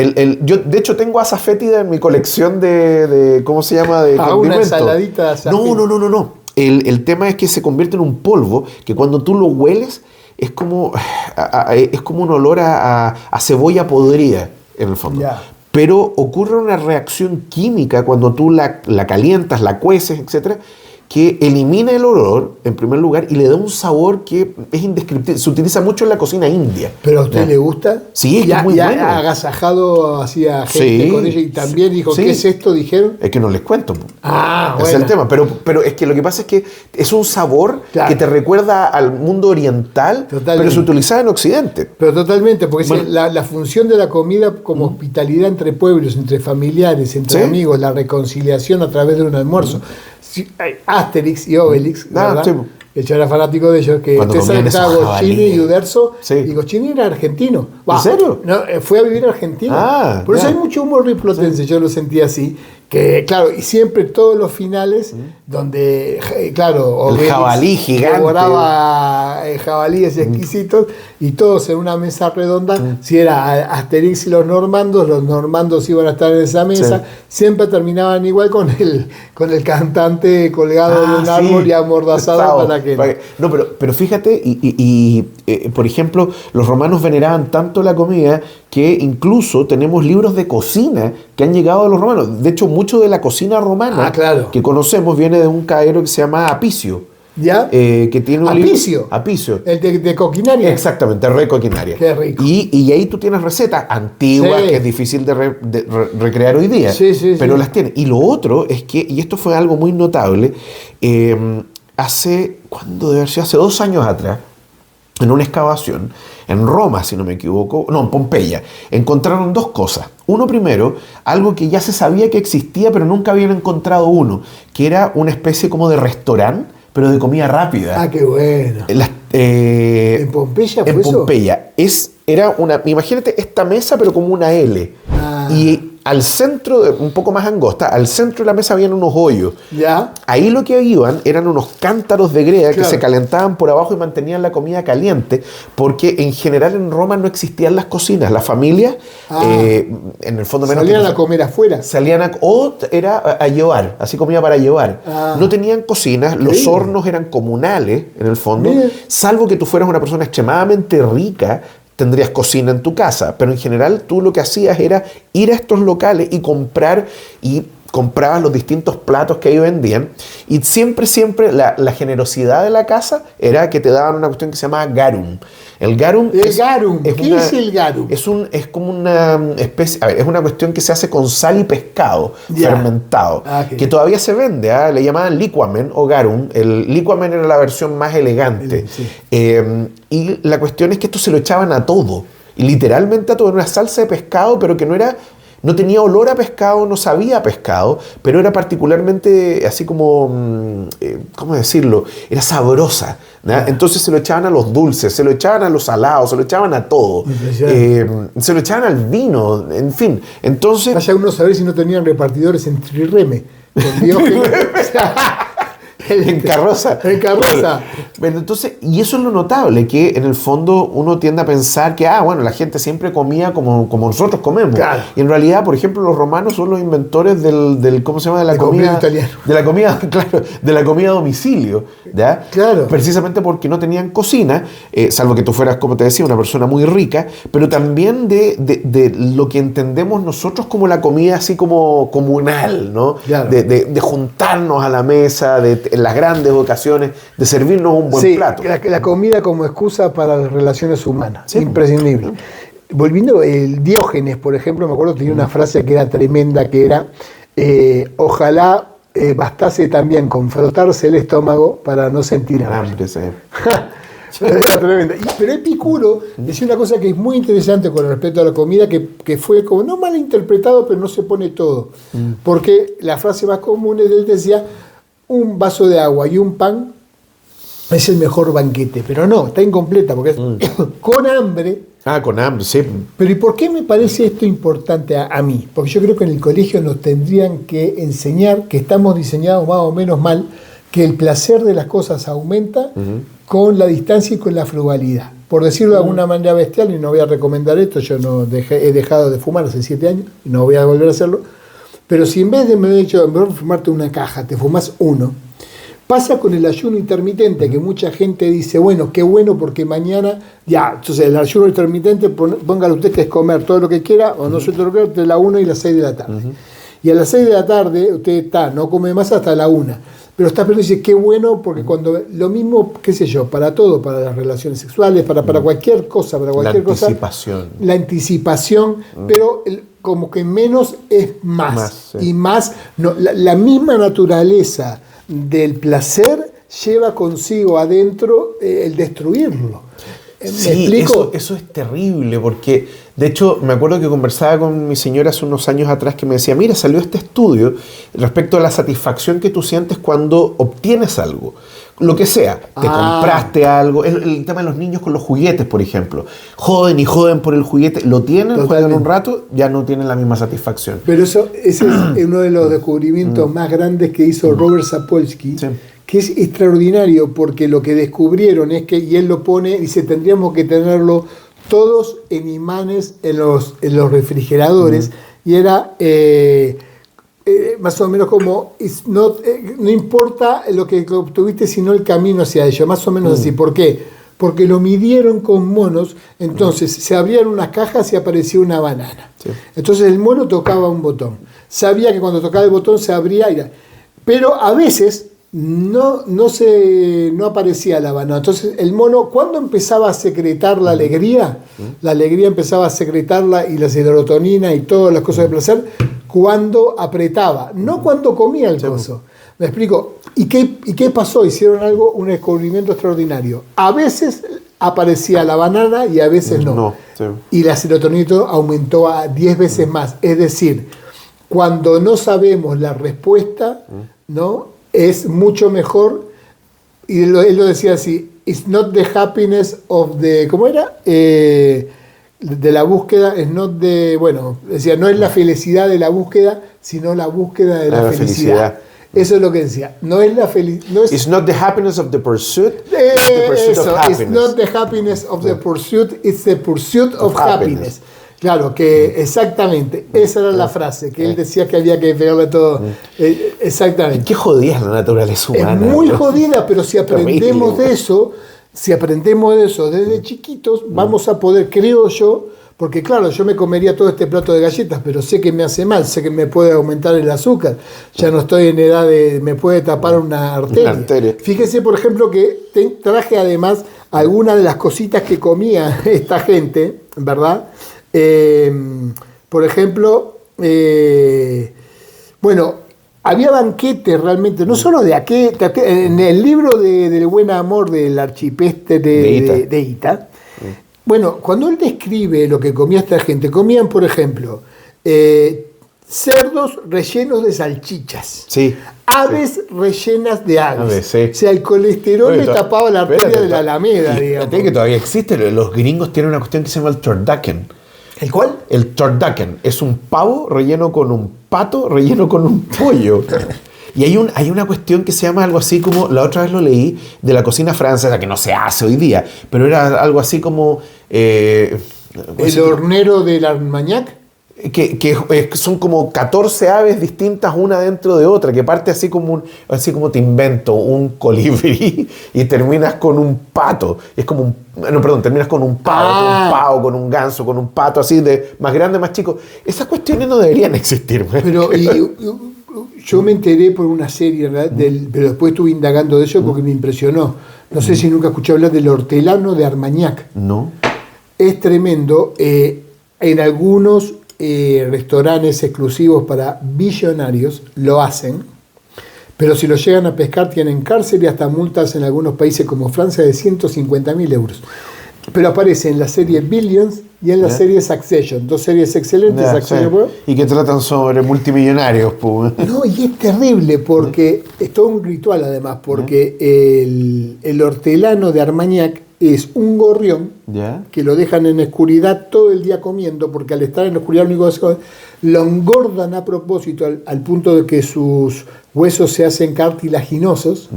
Yo, de hecho, tengo azafétida en mi colección de ¿cómo se llama? De condimento. Una ensaladita de azafétida. No. El tema es que se convierte en un polvo que cuando tú lo hueles es como un olor a cebolla podrida, en el fondo. Ya. Pero ocurre una reacción química cuando tú la calientas, la cueces, etcétera, que elimina el olor, en primer lugar, y le da un sabor que es indescriptible. Se utiliza mucho en la cocina india. ¿Pero a usted le gusta? Sí, es muy bueno. Ha agasajado así a gente con ella y también dijo, ¿qué es esto? Dijeron. Es que no les cuento. Ah, bueno. Es el tema. Pero es que lo que pasa es que es un sabor que te recuerda al mundo oriental, pero se utilizaba en Occidente. Pero totalmente, porque la función de la comida como hospitalidad entre pueblos, entre familiares, entre amigos, la reconciliación a través de un almuerzo. Asterix y Obelix, ¿verdad? Yo era fanático de ellos, que usted sabe que estaba Goscinny y Uderzo, y Goscinny era argentino. ¿En serio? No, fue a vivir a Argentina. Por eso hay mucho humor riplotense, yo lo sentí así. Que, claro, y siempre todos los finales, donde, claro, Obelix el jabalí gigante devoraba jabalíes exquisitos, y todos en una mesa redonda, si era Asterix y los normandos iban a estar en esa mesa, siempre terminaban igual con el cantante colgado de un árbol y amordazado para que... No, pero fíjate, por ejemplo, los romanos veneraban tanto la comida que incluso tenemos libros de cocina que han llegado a los romanos. De hecho, mucho de la cocina romana que conocemos viene de un caballero que se llama Apicio. ¿Ya? Que tiene un Apicio. El de Coquinaria. Exactamente, el rey Coquinaria. Qué rico. Y ahí tú tienes recetas antiguas que es difícil de recrear hoy día, pero las tienes. Y lo otro es que, y esto fue algo muy notable, ¿cuándo debe haber sido? Hace 2 años atrás, en una excavación, en Roma, si no me equivoco, en Pompeya, encontraron 2 cosas. Uno, primero, algo que ya se sabía que existía, pero nunca habían encontrado uno, que era una especie como de restaurante, pero de comida rápida. Ah, qué bueno. ¿En Pompeya fue eso? En Pompeya. Imagínate esta mesa, pero como una L. Y al centro, un poco más angosta, al centro de la mesa habían unos hoyos. ¿Ya? Ahí lo que iban eran unos cántaros de brea que se calentaban por abajo y mantenían la comida caliente, porque en general en Roma no existían las cocinas. Las familias, en el fondo menos... ¿Salían a comer afuera? O era a llevar, así comida para llevar. No tenían cocinas, los hornos eran comunales, en el fondo, salvo que tú fueras una persona extremadamente rica, tendrías cocina en tu casa, pero en general tú lo que hacías era ir a estos locales y comprabas los distintos platos que ahí vendían, y siempre la generosidad de la casa era que te daban una cuestión que se llama garum. El garum ¿Qué es el garum? Es como una especie, es una cuestión que se hace con sal y pescado fermentado, que todavía se vende, le llamaban liquamen o garum. El liquamen era la versión más elegante. Y la cuestión es que esto se lo echaban a todo, y literalmente a todo. Era una salsa de pescado, pero que no tenía olor a pescado, no sabía a pescado, pero era particularmente así como, ¿cómo decirlo? Era sabrosa, ¿no? Entonces se lo echaban a los dulces, se lo echaban a los salados, se lo echaban a todo. Se lo echaban al vino, en fin. Entonces... Vaya uno a saber si no tenían repartidores en Trirreme. Con Diógenes. En carroza. En carroza. Bueno, entonces, y eso es lo notable, que en el fondo uno tiende a pensar que, la gente siempre comía como nosotros comemos. Claro. Y en realidad, por ejemplo, los romanos son los inventores del ¿cómo se llama? De la comida italiana. De la comida, claro, de la comida a domicilio, ¿ya? Claro. Precisamente porque no tenían cocina, salvo que tú fueras, como te decía, una persona muy rica, pero también de lo que entendemos nosotros como la comida así como comunal, ¿no? Claro. De juntarnos a la mesa, en las grandes ocasiones, de servirnos un buen plato. La comida como excusa para las relaciones humanas, imprescindible. Volviendo, el Diógenes, por ejemplo, me acuerdo que tenía una frase que era tremenda, que era, ojalá bastase también con frotarse el estómago para no sentir hambre. Era tremendo. Pero Epicuro decía una cosa que es muy interesante con respecto a la comida, que fue como no mal interpretado, pero no se pone todo. Porque la frase más común de él decía, un vaso de agua y un pan es el mejor banquete. Pero no, está incompleta, porque es con hambre. Con hambre, sí. Pero ¿y por qué me parece esto importante a mí? Porque yo creo que en el colegio nos tendrían que enseñar que estamos diseñados más o menos mal, que el placer de las cosas aumenta con la distancia y con la frugalidad. Por decirlo de alguna manera bestial, y no voy a recomendar esto, yo he dejado de fumar hace 7 años y no voy a volver a hacerlo, pero si en vez de fumarte una caja, te fumas uno, pasa con el ayuno intermitente, que mucha gente dice, bueno, qué bueno porque mañana, ya, entonces el ayuno intermitente, póngale usted que es comer todo lo que quiera, o no se lo quiera, entre la 1 y las 6 de la tarde. Y a las 6 de la tarde usted no come más hasta la 1. Pero está pero dice, qué bueno, porque cuando lo mismo, qué sé yo, para todo, para las relaciones sexuales, para cualquier cosa, la anticipación, pero como que menos es más. Sí. Y más, no, la misma naturaleza del placer lleva consigo adentro el destruirlo. Sí, eso es terrible, porque de hecho me acuerdo que conversaba con mi señora hace unos años atrás que me decía, mira, salió este estudio respecto a la satisfacción que tú sientes cuando obtienes algo, lo que sea, te compraste algo, el tema de los niños con los juguetes, por ejemplo, joden y joden por el juguete, lo tienen, juegan un rato, ya no tienen la misma satisfacción. Pero ese es uno de los descubrimientos más grandes que hizo Robert Sapolsky. Sí. Que es extraordinario porque lo que descubrieron es que, y él lo pone, dice, tendríamos que tenerlo todos en imanes en los refrigeradores, y era más o menos como, no importa lo que obtuviste, sino el camino hacia ello, más o menos así. ¿Por qué? Porque lo midieron con monos, entonces se abrían unas cajas y aparecía una banana. Sí. Entonces el mono tocaba un botón, sabía que cuando tocaba el botón se abría, pero a veces no aparecía la banana. Entonces el mono, ¿cuándo empezaba a secretar la alegría? La alegría empezaba a secretarla, y la serotonina y todas las cosas de placer, cuando apretaba, no cuando comía el coso. ¿Me explico? ¿Y qué pasó? Hicieron un descubrimiento extraordinario. A veces aparecía la banana y a veces no. Sí. Y la serotonina aumentó a 10 veces más. Es decir, cuando no sabemos la respuesta, ¿no?, es mucho mejor, y él lo decía así, it's not the happiness of the, ¿cómo era? De la búsqueda, decía, no es la felicidad de la búsqueda, sino la búsqueda de la felicidad. Eso es lo que decía, no es la felicidad. It's not the happiness of the pursuit, it's the pursuit of happiness. It's not the happiness of the pursuit, it's the pursuit of happiness. Claro, que exactamente, esa era la frase, que él decía que había que pegarle todo. Exactamente. Qué jodida es la naturaleza humana. Es muy jodida, pero si aprendemos de eso, desde chiquitos, vamos a poder, creo yo, porque claro, yo me comería todo este plato de galletas, pero sé que me hace mal, sé que me puede aumentar el azúcar, ya no estoy en edad me puede tapar una arteria. Fíjese, por ejemplo, que traje además algunas de las cositas que comía esta gente, ¿verdad? Por ejemplo, había banquetes realmente, no solo de aquí, en el libro del buen amor del archipeste de Ita. Bueno, cuando él describe lo que comía esta gente, comían, por ejemplo, cerdos rellenos de salchichas, aves rellenas de aves. O sea, el colesterol le tapaba la arteria de la Alameda, digamos. Que todavía existe, los gringos tienen una cuestión que se llama el turducken. ¿El cuál? El turducken. Es un pavo relleno con un pato, relleno con un pollo. Y hay una cuestión que se llama algo así como, la otra vez lo leí, de la cocina francesa, que no se hace hoy día, pero era algo así como... ¿El hornero del Armagnac? Que son como 14 aves distintas una dentro de otra, que parte así como te invento un colibrí y terminas con un pato. Es como terminas con un pavo, con un ganso, con un pato así de más grande, más chico. Esas cuestiones no deberían existir. Pero yo me enteré por una serie, pero después estuve indagando de eso porque me impresionó. No sé si nunca escuché hablar del hortelano de Armagnac. No. Es tremendo. En algunos restaurantes exclusivos para billonarios lo hacen, Pero si lo llegan a pescar tienen cárcel y hasta multas en algunos países como Francia de 150.000 euros. Pero aparece en la serie Billions y en la serie Succession. 2 series excelentes. Succession, y que tratan sobre multimillonarios. Pues. No, y es terrible porque es todo un ritual además, porque el hortelano de Armagnac es un gorrión que lo dejan en oscuridad todo el día comiendo, porque al estar en la oscuridad lo único que hace, lo engordan a propósito al punto de que sus huesos se hacen cartilaginosos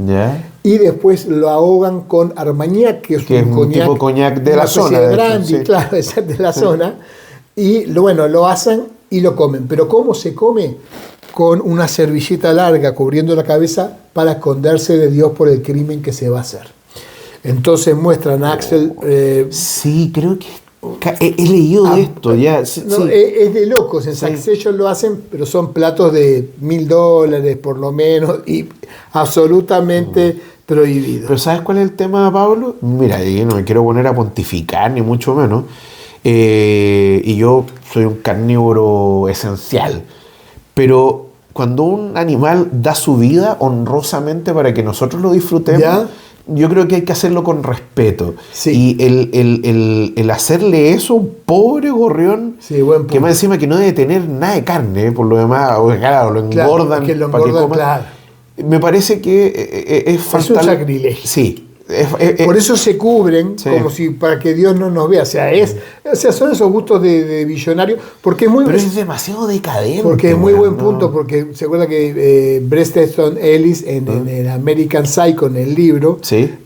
y después lo ahogan con Armagnac, que es un coñac, tipo coñac de la zona. De brandy, claro, es de la zona. Y lo asan y lo comen. Pero ¿cómo se come? Con una servilleta larga cubriendo la cabeza para esconderse de Dios por el crimen que se va a hacer. Entonces muestran a Axel... sí, creo que he leído esto. Ya. Es de locos. En Succession lo hacen, pero son platos de $1.000 por lo menos y absolutamente prohibidos. Pero ¿sabes cuál es el tema, Pablo? Mira, yo no me quiero poner a pontificar, ni mucho menos. Y yo soy un carnívoro esencial. Pero cuando un animal da su vida honrosamente para que nosotros lo disfrutemos... ¿Ya? Yo creo que hay que hacerlo con respeto. Sí. Y el hacerle eso a un pobre gorrión, que más encima que no debe tener nada de carne, por lo demás, o claro, lo engordan, que lo engordan, para que coma. Claro. Me parece que es un sacrilegio. Sí. Por eso se cubren, como si para que Dios no nos vea. O sea, son esos gustos de billonario. Porque pero es demasiado decadente. Porque es muy buen punto, porque se acuerda que Bret Easton Ellis en el American Psycho, en el libro,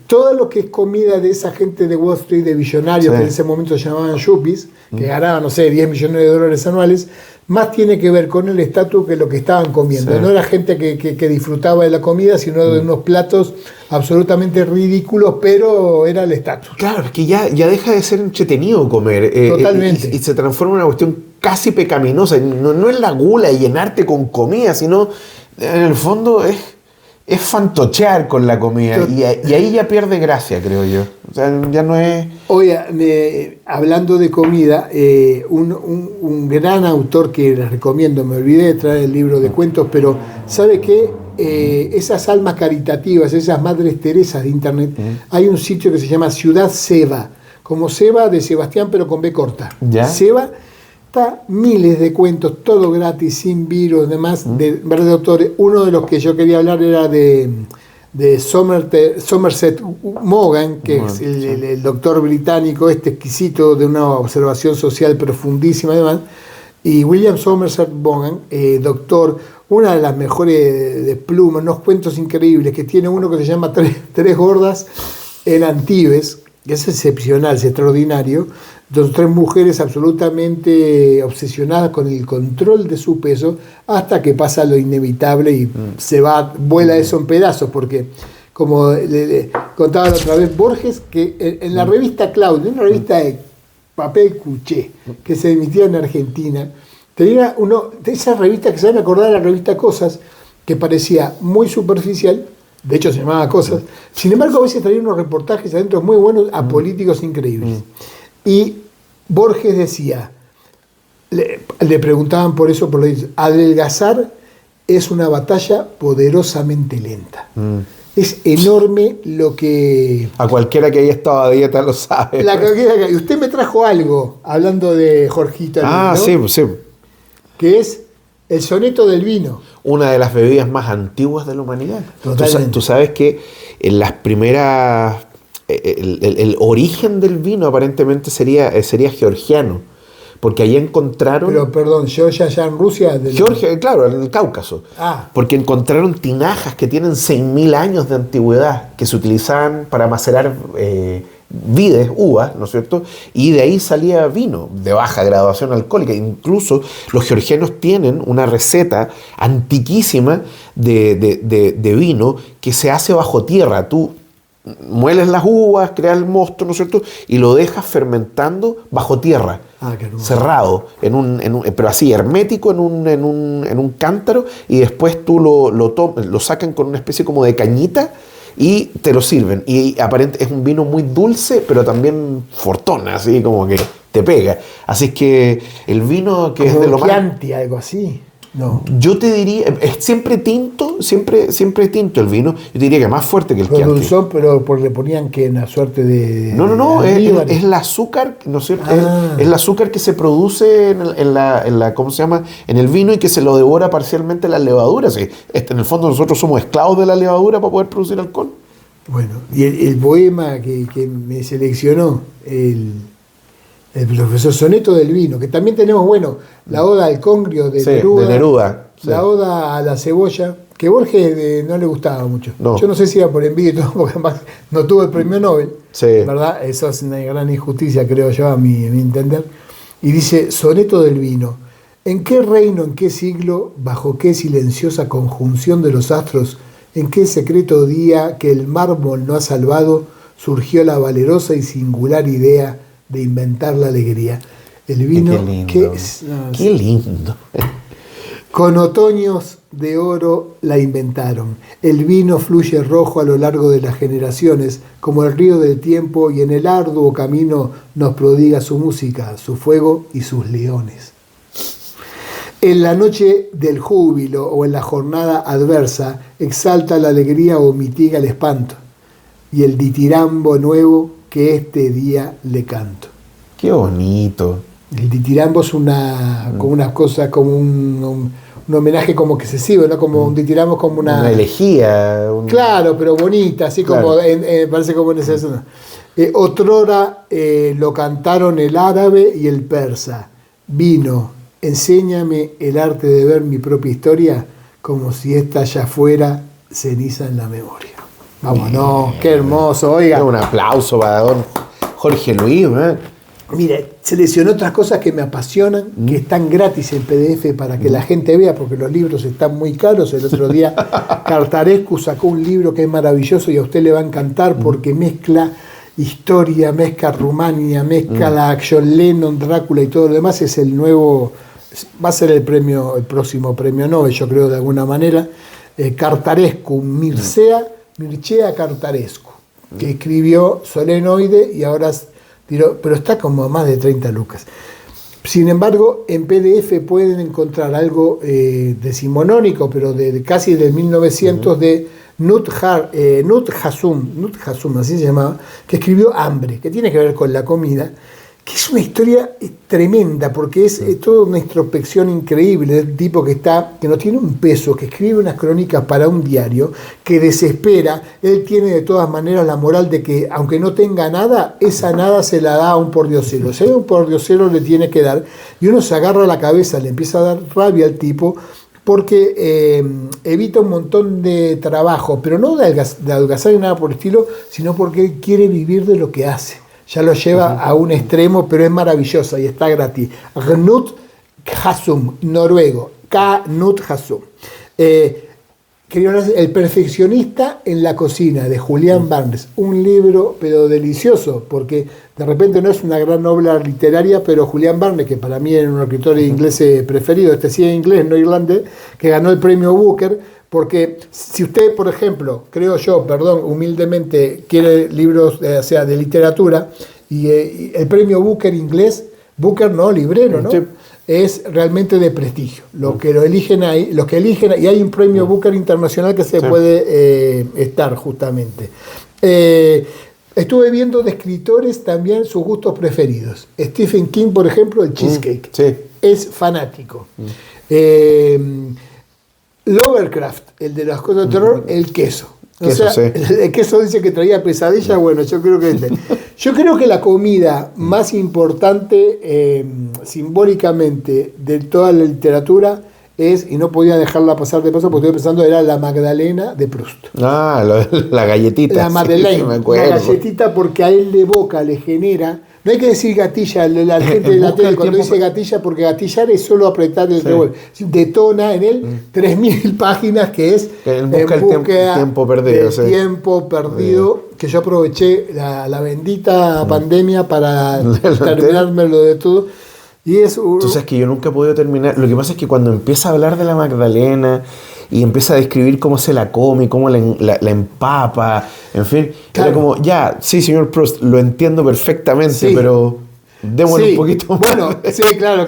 todo lo que es comida de esa gente de Wall Street, de billonarios, que en ese momento se llamaban yuppies, que ganaban, no sé, $10 millones anuales, más tiene que ver con el estatus que lo que estaban comiendo. No era gente que disfrutaba de la comida, sino de unos platos absolutamente ridículos, pero era el estatus. Claro, es que ya deja de ser entretenido comer. Totalmente. Y se transforma en una cuestión casi pecaminosa. No es la gula y llenarte con comida, sino en el fondo es fantochear con la comida. Y ahí ya pierde gracia, creo yo. O sea, ya no es... Oye, hablando de comida, un gran autor que les recomiendo, me olvidé de traer el libro de cuentos, pero ¿sabe qué? Esas almas caritativas, esas madres Teresas de internet, hay un sitio que se llama Ciudad Seba, como Seba de Sebastián, pero con B corta. Seba, está miles de cuentos, todo gratis, sin virus, demás, de varios autores. Uno de los que yo quería hablar era de Somerset Maugham, que es el doctor británico, exquisito, de una observación social profundísima, además. Y William Somerset Maugham, doctor, una de las mejores de plumas, unos cuentos increíbles, que tiene uno que se llama Tres gordas en Antibes, que es excepcional, es extraordinario. 3 mujeres absolutamente obsesionadas con el control de su peso, hasta que pasa lo inevitable y vuela eso en pedazos, porque como le contaba la otra vez Borges, que en la revista Claudio, una revista de papel cuché que se emitía en Argentina, tenía uno de esas revistas que se van a acordar de la revista Cosas, que parecía muy superficial, de hecho se llamaba Cosas, sin embargo a veces traía unos reportajes adentro muy buenos a políticos increíbles. Y Borges decía, le preguntaban por eso, por lo dicho, adelgazar es una batalla poderosamente lenta. Es enorme lo que... A cualquiera que haya estado a dieta lo sabe. Y usted me trajo algo, hablando de Jorgito. ¿No? Sí. Que es el soneto del vino. Una de las bebidas más antiguas de la humanidad. Tú sabes que en las primeras... El origen del vino aparentemente sería georgiano, porque ahí encontraron... Pero perdón, Georgia allá en Rusia... Georgia, claro, en el Cáucaso. Porque encontraron tinajas que tienen 6.000 años de antigüedad, que se utilizaban para macerar vides, uvas, ¿no es cierto? Y de ahí salía vino de baja graduación alcohólica. Incluso los georgianos tienen una receta antiquísima de vino que se hace bajo tierra. Tú mueles las uvas, creas el mosto, ¿no es cierto? Y lo dejas fermentando bajo tierra, cerrado, pero así, hermético, en un cántaro, y después tú lo sacan con una especie como de cañita y te lo sirven. Y aparentemente es un vino muy dulce, pero también fortón, así como que te pega. Así es que el vino que como es de lo más... algo así. No. Yo te diría, es siempre tinto el vino. Yo te diría que más fuerte que el Pero Chianti. dulzón, pero porque le ponían que una suerte de... No, almíbar. es el azúcar, ¿no es cierto? Ah. Es el azúcar que se produce en la, ¿cómo se llama? En el vino y que se lo devora parcialmente la levadura. Sí, en el fondo nosotros somos esclavos de la levadura para poder producir alcohol. Bueno, y el poema que me seleccionó el profesor Soneto del Vino, que también tenemos, bueno, la Oda al Congrio de Sí, Neruda, de Neruda. Sí. la Oda a la Cebolla, que Borges no le gustaba mucho. No. Yo no sé si era por envidia y todo, porque además no tuvo el premio Nobel, Sí. ¿verdad? Eso es una gran injusticia, creo yo, a mi entender. Y dice, Soneto del Vino, ¿en qué reino, en qué siglo, bajo qué silenciosa conjunción de los astros, en qué secreto día que el mármol no ha salvado, surgió la valerosa y singular idea de inventar la alegría? El vino, Qué lindo. Con otoños de oro la inventaron. El vino fluye rojo a lo largo de las generaciones, como el río del tiempo, y en el arduo camino nos prodiga su música, su fuego y sus leones. En la noche del júbilo o en la jornada adversa, exalta la alegría o mitiga el espanto, y el ditirambo nuevo que este día le canto. Qué bonito. El ditirambo es como una cosa, como un homenaje como excesivo, ¿no? Como un ditirambo como Una elegía. Claro, pero bonita, así como, Claro. parece como en esa zona. Otrora lo cantaron el árabe y el persa. Vino, enséñame el arte de ver mi propia historia como si esta ya fuera ceniza en la memoria. Vámonos, qué hermoso, oiga. Un aplauso para don Jorge Luis, ¿eh? Mire, seleccioné otras cosas que me apasionan, que están gratis en PDF para que la gente vea, porque los libros están muy caros. El otro día Cartarescu sacó un libro que es maravilloso y a usted le va a encantar porque mezcla historia, mezcla Rumania, mezcla la John Lennon, Drácula y todo lo demás. Es el nuevo, va a ser el próximo premio Nobel, yo creo, de alguna manera. Cartarescu, Mircea Cartarescu, que escribió Solenoide y ahora... pero está como a más de 30 lucas. Sin embargo, en PDF pueden encontrar algo decimonónico, pero casi de 1900, de Knut Hassum, así se llamaba, que escribió Hambre, que tiene que ver con la comida, que es una historia tremenda, porque es toda una introspección increíble del tipo que no tiene un peso, que escribe unas crónicas para un diario, que desespera. Él tiene de todas maneras la moral de que, aunque no tenga nada, esa nada se la da a un pordiosero. Si hay un pordiosero, le tiene que dar, y uno se agarra a la cabeza, le empieza a dar rabia al tipo, porque evita un montón de trabajo, pero no de adelgazar ni nada por el estilo, sino porque él quiere vivir de lo que hace. Ya lo lleva a un extremo, pero es maravillosa y está gratis. Knut Hassum, noruego. Knut Hassum. El perfeccionista en la cocina, de Julian Barnes. Un libro, pero delicioso, porque de repente no es una gran obra literaria, pero Julian Barnes, que para mí es un escritor inglés preferido, sí es inglés, no irlandés, que ganó el premio Booker. Porque si usted, por ejemplo, humildemente, quiere libros de literatura, y el premio Booker inglés, Booker no, librero, ¿no? Sí. Es realmente de prestigio. Los que eligen, y hay un premio Booker internacional que se puede estar justamente. Estuve viendo de escritores también sus gustos preferidos. Stephen King, por ejemplo, el cheesecake. Sí. Es fanático. Lovecraft, el de las cosas de terror, el queso. El queso dice que traía pesadilla. Bueno, yo creo que la comida más importante simbólicamente de toda la literatura es, y no podía dejarla pasar de paso porque estoy pensando, era la Magdalena de Proust. La galletita. La Madeleine, sí, me acuerdo. la galletita, porque a él de boca le genera... No hay que decir gatilla, la gente de la tele cuando dice gatilla, porque gatillar es solo apretar el revólver. Detona en él 3.000 páginas, que es en busca del tiempo perdido. Tiempo perdido, que yo aproveché la bendita pandemia para terminármelo de todo. Y Tú sabes que yo nunca he podido terminar. Lo que pasa es que cuando empieza a hablar de la Magdalena y empieza a describir cómo se la come, cómo la empapa, en fin, claro. Era como, sí, señor Proust, lo entiendo perfectamente, sí. Pero démosle Sí, un poquito más. bueno, sí, claro,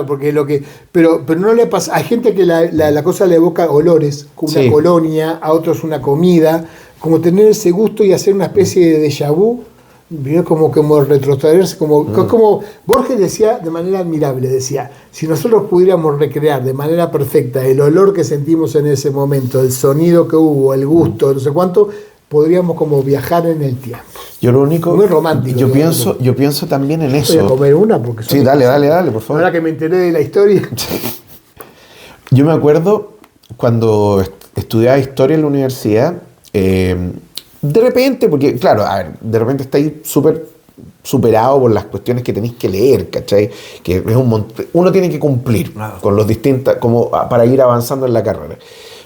porque pero no le pasa, hay gente que la cosa le evoca olores, como una Sí. colonia, a otros una comida, como tener ese gusto y hacer una especie de déjà vu, ¿vio? Como retrotraerse, como Borges decía de manera admirable, decía, si nosotros pudiéramos recrear de manera perfecta el olor que sentimos en ese momento, el sonido que hubo, el gusto, no sé cuánto, podríamos como viajar en el tiempo. Yo lo único... Muy romántico. Yo pienso también en Voy a eso. comer una porque Sí, dale, por favor. Ahora que me enteré de la historia. Yo me acuerdo cuando estudiaba historia en la universidad, de repente, porque claro, a ver, de repente estáis súper superado por las cuestiones que tenéis que leer, ¿cachai? Que es uno tiene que cumplir con los distintas, como para ir avanzando en la carrera.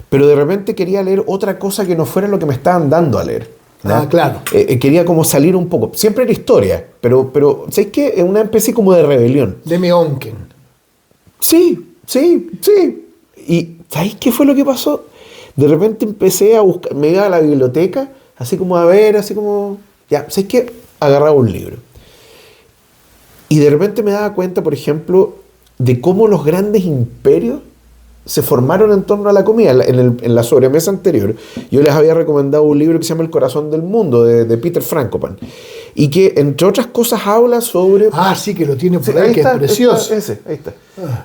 Pero de repente quería leer otra cosa que no fuera lo que me estaban dando a leer, ¿no? Claro. Quería como salir un poco. Siempre era historia, pero ¿sabes qué? Es una especie como de rebelión. Deme Onken. Sí. ¿Y sabéis qué fue lo que pasó? De repente empecé a buscar, me iba a la biblioteca, así como a ver, así como... Ya, ¿sabéis qué? Agarraba un libro. Y de repente me daba cuenta, por ejemplo, de cómo los grandes imperios se formaron en torno a la comida. En la sobremesa anterior, yo les había recomendado un libro que se llama El corazón del mundo, de Peter Frankopan. Y que, entre otras cosas, habla sobre... Sí, que lo tiene por Sí, ahí, que está, es precioso. ahí está.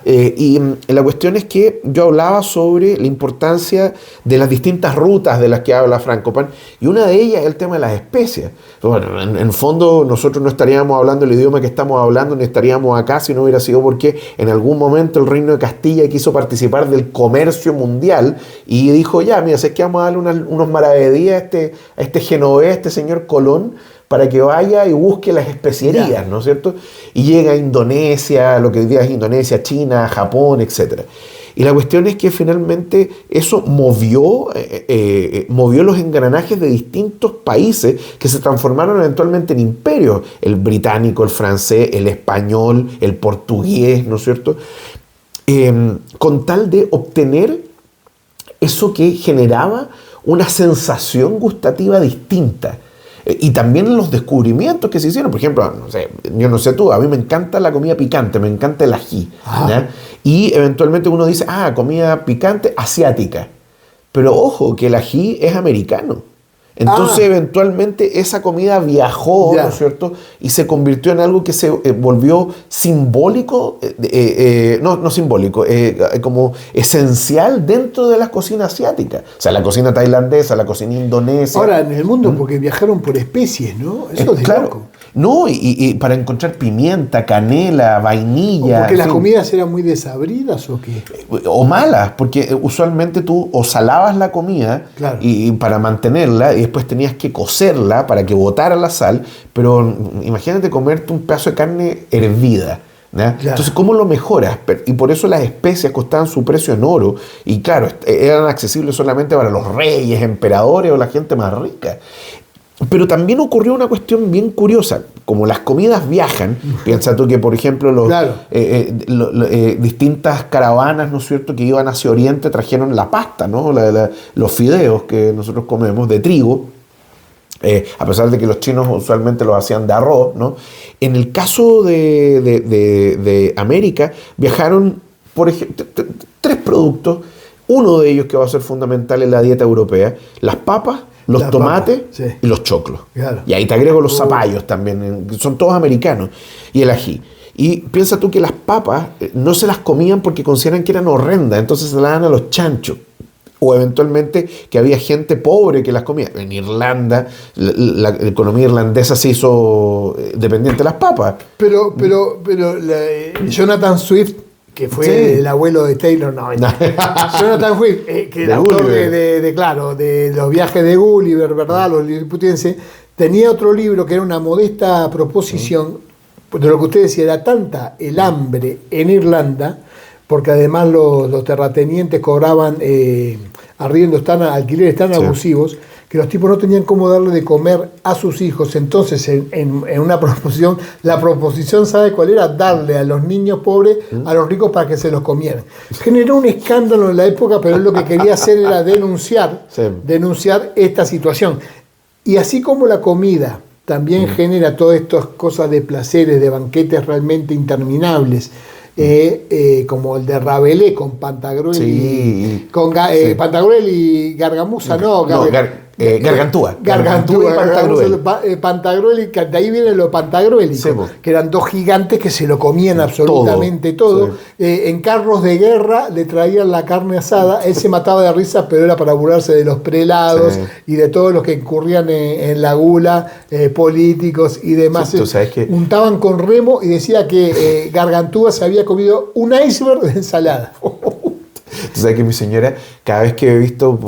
Y la cuestión es que yo hablaba sobre la importancia de las distintas rutas de las que habla Frankopan, y una de ellas es el tema de las especias. Bueno, en el fondo nosotros no estaríamos hablando el idioma que estamos hablando, ni estaríamos acá si no hubiera sido porque en algún momento el Reino de Castilla quiso participar del comercio mundial y dijo, ya, mira, sé que vamos a darle unos maravedíes a este genovés, a este señor Colón, para que vaya y busque las especierías, ¿no es cierto? Y llega a Indonesia, lo que hoy día es Indonesia, China, Japón, etc. Y la cuestión es que finalmente eso movió los engranajes de distintos países que se transformaron eventualmente en imperios. El británico, el francés, el español, el portugués, ¿no es cierto? Con tal de obtener eso que generaba una sensación gustativa distinta. Y también los descubrimientos que se hicieron. Por ejemplo, no sé, yo no sé tú, a mí me encanta la comida picante, me encanta el ají. ¿Ya? Y eventualmente uno dice, comida picante asiática. Pero ojo, que el ají es americano. Entonces eventualmente esa comida viajó, ¿no es cierto? Y se convirtió en algo que se volvió simbólico, no simbólico, como esencial dentro de la cocina asiática. O sea, la cocina tailandesa, la cocina indonesia. Ahora, en el mundo, porque viajaron por especies, ¿no? Eso es de claro. loco. No, y para encontrar pimienta, canela, vainilla. ¿Porque las comidas eran muy desabridas o qué? O malas, porque usualmente tú o salabas la comida y para mantenerla, y después tenías que cocerla para que botara la sal, pero imagínate comerte un pedazo de carne hervida. Claro. Entonces, ¿cómo lo mejoras? Y por eso las especias costaban su precio en oro, y claro, eran accesibles solamente para los reyes, emperadores o la gente más rica. Pero también ocurrió una cuestión bien curiosa. Como las comidas viajan, piensa tú que, por ejemplo, distintas caravanas, ¿no es cierto?, que iban hacia Oriente trajeron la pasta, ¿no? Los fideos que nosotros comemos de trigo, a pesar de que los chinos usualmente los hacían de arroz, ¿no? En el caso de América, viajaron, por ejemplo, 3 productos. Uno de ellos que va a ser fundamental en la dieta europea: las papas, los tomates y los choclos. Claro. Y ahí te agrego los zapallos también, son todos americanos. Y el ají. Y piensa tú que las papas no se las comían porque consideran que eran horrendas, entonces se las dan a los chanchos. O eventualmente que había gente pobre que las comía. En Irlanda, la economía irlandesa se hizo dependiente de las papas. Pero Jonathan Swift, que fue el abuelo de Taylor, Jonathan Swift, que el autor de los viajes de Gulliver, ¿verdad? Los liliputenses, tenía otro libro que era una modesta proposición, de lo que usted decía, era tanta el hambre en Irlanda, porque además los terratenientes cobraban arriendos alquileres tan abusivos, que los tipos no tenían cómo darle de comer a sus hijos. Entonces, en una proposición, la proposición, ¿sabe cuál era? Darle a los niños pobres a los ricos para que se los comieran. Generó un escándalo en la época, pero él lo que quería hacer era denunciar esta situación. Y así como la comida también genera todas estas cosas de placeres, de banquetes realmente interminables. Como el de Rabelais con Pantagruel Sí. Pantagruel y Gargamusa, Gargantúa. Gargantúa y Pantagruel. Pantagruel, y de ahí viene lo pantagruélico, Sí, po. que eran dos gigantes que se lo comían absolutamente todo. Sí. En carros de guerra le traían la carne asada, él se mataba de risa, pero era para burlarse de los prelados Sí. y de todos los que incurrían en la gula, políticos y demás. Sí, tú sabes que- Untaban con remo y decía que Gargantúa se había comido un iceberg de ensalada. Tú sabes que mi señora, cada vez que he visto,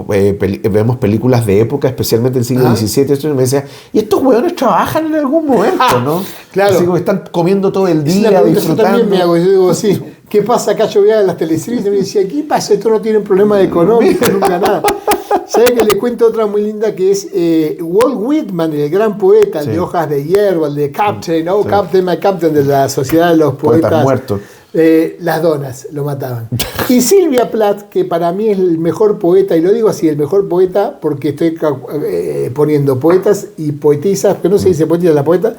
vemos películas de época, especialmente del siglo XVII, me decía, y estos hueones trabajan en algún momento, ¿no? Claro. Así como están comiendo todo el Es una día, pregunta que yo disfrutando. también me hago. Yo digo, sí, ¿qué pasa acá? Yo veía las teleseries y me decía, ¿qué pasa? Estos no tienen problema económico, nunca nada. ¿Sabes que les cuento otra muy linda que es Walt Whitman, el gran poeta, el Sí. de Hojas de Hierba, el de Captain, Captain, my Captain, de la Sociedad de los Poetas Poetas muertos. Las donas lo mataban. Y Silvia Plath, que para mí es el mejor poeta, y lo digo así, el mejor poeta, porque estoy poniendo poetas y poetisas, que no se dice poetisa, la poeta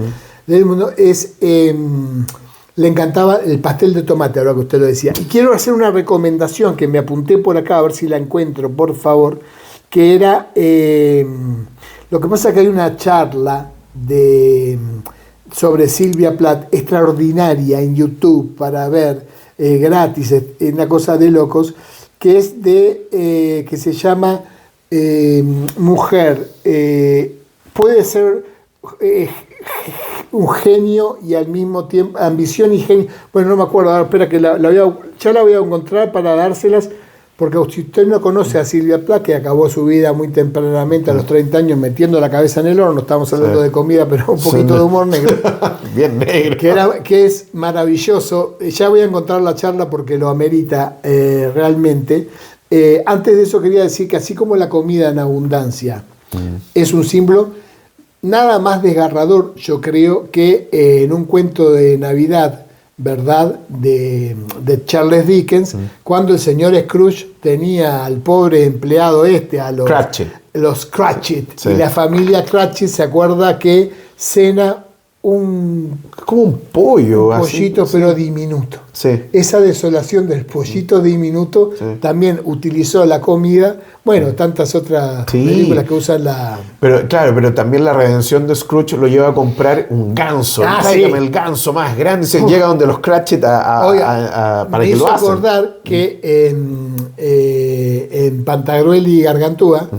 del mundo, le encantaba el pastel de tomate, ahora que usted lo decía. Y quiero hacer una recomendación que me apunté por acá, a ver si la encuentro, por favor, que era, lo que pasa es que hay una charla sobre Silvia Plath extraordinaria en YouTube para ver gratis, es una cosa de locos, que es que se llama Mujer, puede ser un genio y al mismo tiempo ambición y genio. Bueno, no me acuerdo, ahora espera que ya la voy a encontrar para dárselas, porque si usted no conoce a Silvia Plath, que acabó su vida muy tempranamente a los 30 años metiendo la cabeza en el horno, estamos hablando de comida, pero un poquito de humor negro. Bien negro. Que es maravilloso. Ya voy a encontrar la charla porque lo amerita realmente. Antes de eso quería decir que así como la comida en abundancia es un símbolo, nada más desgarrador, yo creo, que en un cuento de Navidad, ¿verdad?, de Charles Dickens, cuando el señor Scrooge tenía al pobre empleado a los Cratchit, Sí. y la familia Cratchit se acuerda que cena como un pollo. un pollito, así, pero diminuto. Sí. Esa desolación del pollito diminuto también utilizó la comida. Bueno, tantas otras películas que usan la... Pero claro, pero también la redención de Scrooge lo lleva a comprar un ganso. Tráigame el ganso más grande. Se llega donde los Cratchit para me que lo hizo hacen. acordar que en Pantagruel y Gargantúa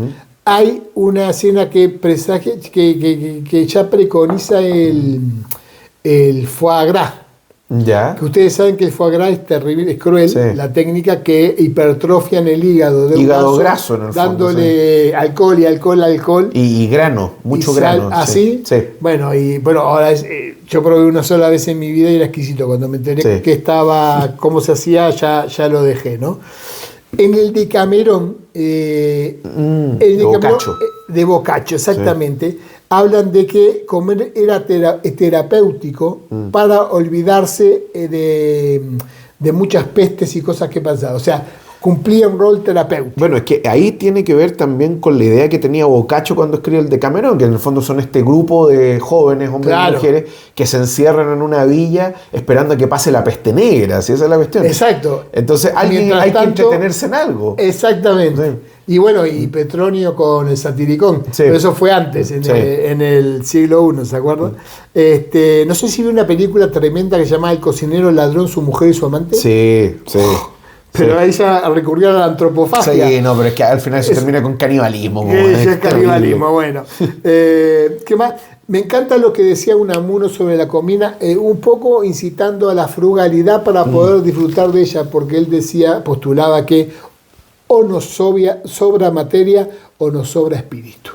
hay una escena que presagia, que ya preconiza el foie gras. Ya. Que ustedes saben que el foie gras es terrible, es cruel, la técnica que hipertrofian el hígado de hígado graso en el fondo, dándole alcohol y alcohol y grano, mucho grano. ¿Así? Sí. Bueno, ahora yo probé una sola vez en mi vida y era exquisito. Cuando me enteré que estaba, cómo se hacía, ya lo dejé, ¿no? En el Decamerón, de Boccaccio. De Boccaccio, exactamente, hablan de que comer era terapéutico para olvidarse de muchas pestes y cosas que pasaban. O sea, cumplía un rol terapéutico. Bueno, es que ahí tiene que ver también con la idea que tenía Boccaccio cuando escribe el Decamerón, que en el fondo son este grupo de jóvenes, hombres y mujeres, que se encierran en una villa esperando a que pase la peste negra, ¿sí? Esa es la cuestión. Exacto. Entonces hay que entretenerse en algo. Exactamente. Sí. Y bueno, y Petronio con el Satiricón. Sí. Pero eso fue antes, en el siglo I, ¿se acuerdan? No sé si vi una película tremenda que se llamaba El cocinero, el ladrón, su mujer y su amante. Sí, sí. Pero ahí ya recurrió a la antropofagia. Sí, no, pero es que al final se termina con canibalismo. Es canibalismo, bueno. ¿Qué más? Me encanta lo que decía Unamuno sobre la comida, un poco incitando a la frugalidad para poder disfrutar de ella, porque él postulaba que o nos sobra materia o nos sobra espíritu.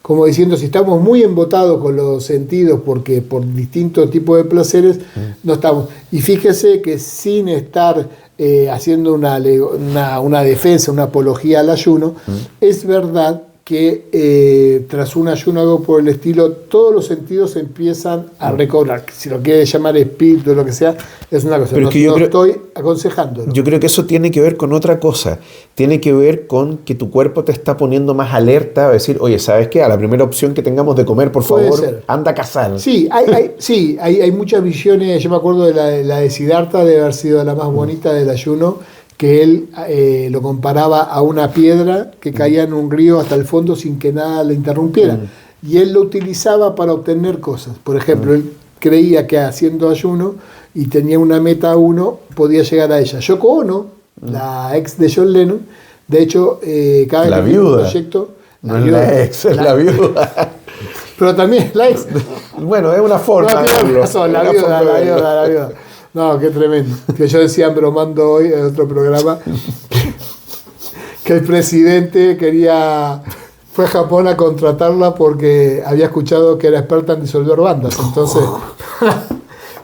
Como diciendo, si estamos muy embotados con los sentidos porque por distintos tipos de placeres, no estamos. Y fíjese que sin estar haciendo una defensa, una apología al ayuno, es verdad que tras un ayuno, algo por el estilo, todos los sentidos empiezan a recobrar. Si lo quieres llamar espíritu o lo que sea, es una cosa. Pero no, es que yo creo, estoy aconsejándolo. Yo creo que eso tiene que ver con otra cosa. Tiene que ver con que tu cuerpo te está poniendo más alerta a decir, oye, ¿sabes qué? A la primera opción que tengamos de comer, por Puede favor, ser. anda a cazar. Sí, hay muchas visiones. Yo me acuerdo de la de Siddhartha, de haber sido la más bonita del ayuno, que él lo comparaba a una piedra que caía en un río hasta el fondo sin que nada le interrumpiera. Y él lo utilizaba para obtener cosas. Por ejemplo, él creía que haciendo ayuno y tenía una meta 1, podía llegar a ella. Yoko Ono, la ex de John Lennon, de hecho, cada vez que tiene un proyecto... No es la ex, es la viuda. Pero también la ex... Bueno, es una forma de verlo. La viuda. No, qué tremendo. Que yo decía bromando hoy en otro programa que el presidente fue a Japón a contratarla porque había escuchado que era experta en disolver bandas. Entonces,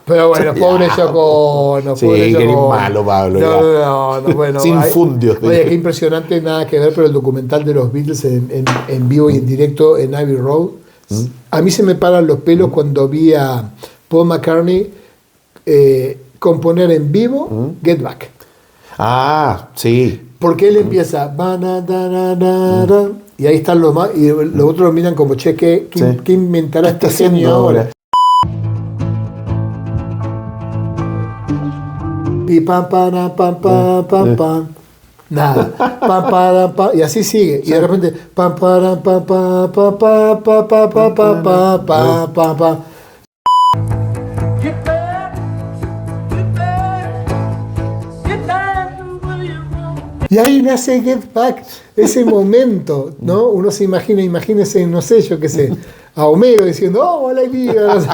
pero bueno, pobre Yoko Ono. Sí, que eres malo, Pablo. No, bueno. Sin fundios. Oye, qué impresionante, nada que ver, pero el documental de los Beatles en vivo y en directo en Abbey Road. A mí se me paran los pelos cuando vi a Paul McCartney componer en vivo Get Back. Ah, sí. Porque él empieza y ahí están los más y los otros lo miran como che, ¿qué inventará este genio ahora? Y pam pam nada, pam y así sigue, y de repente pam pam pam pam pam pam pam pam pam pam pam pam. Y ahí nace Get Back, ese momento, ¿no? Uno se imagínese, no sé, yo qué sé, a Homero diciendo, oh, la vida. No sé.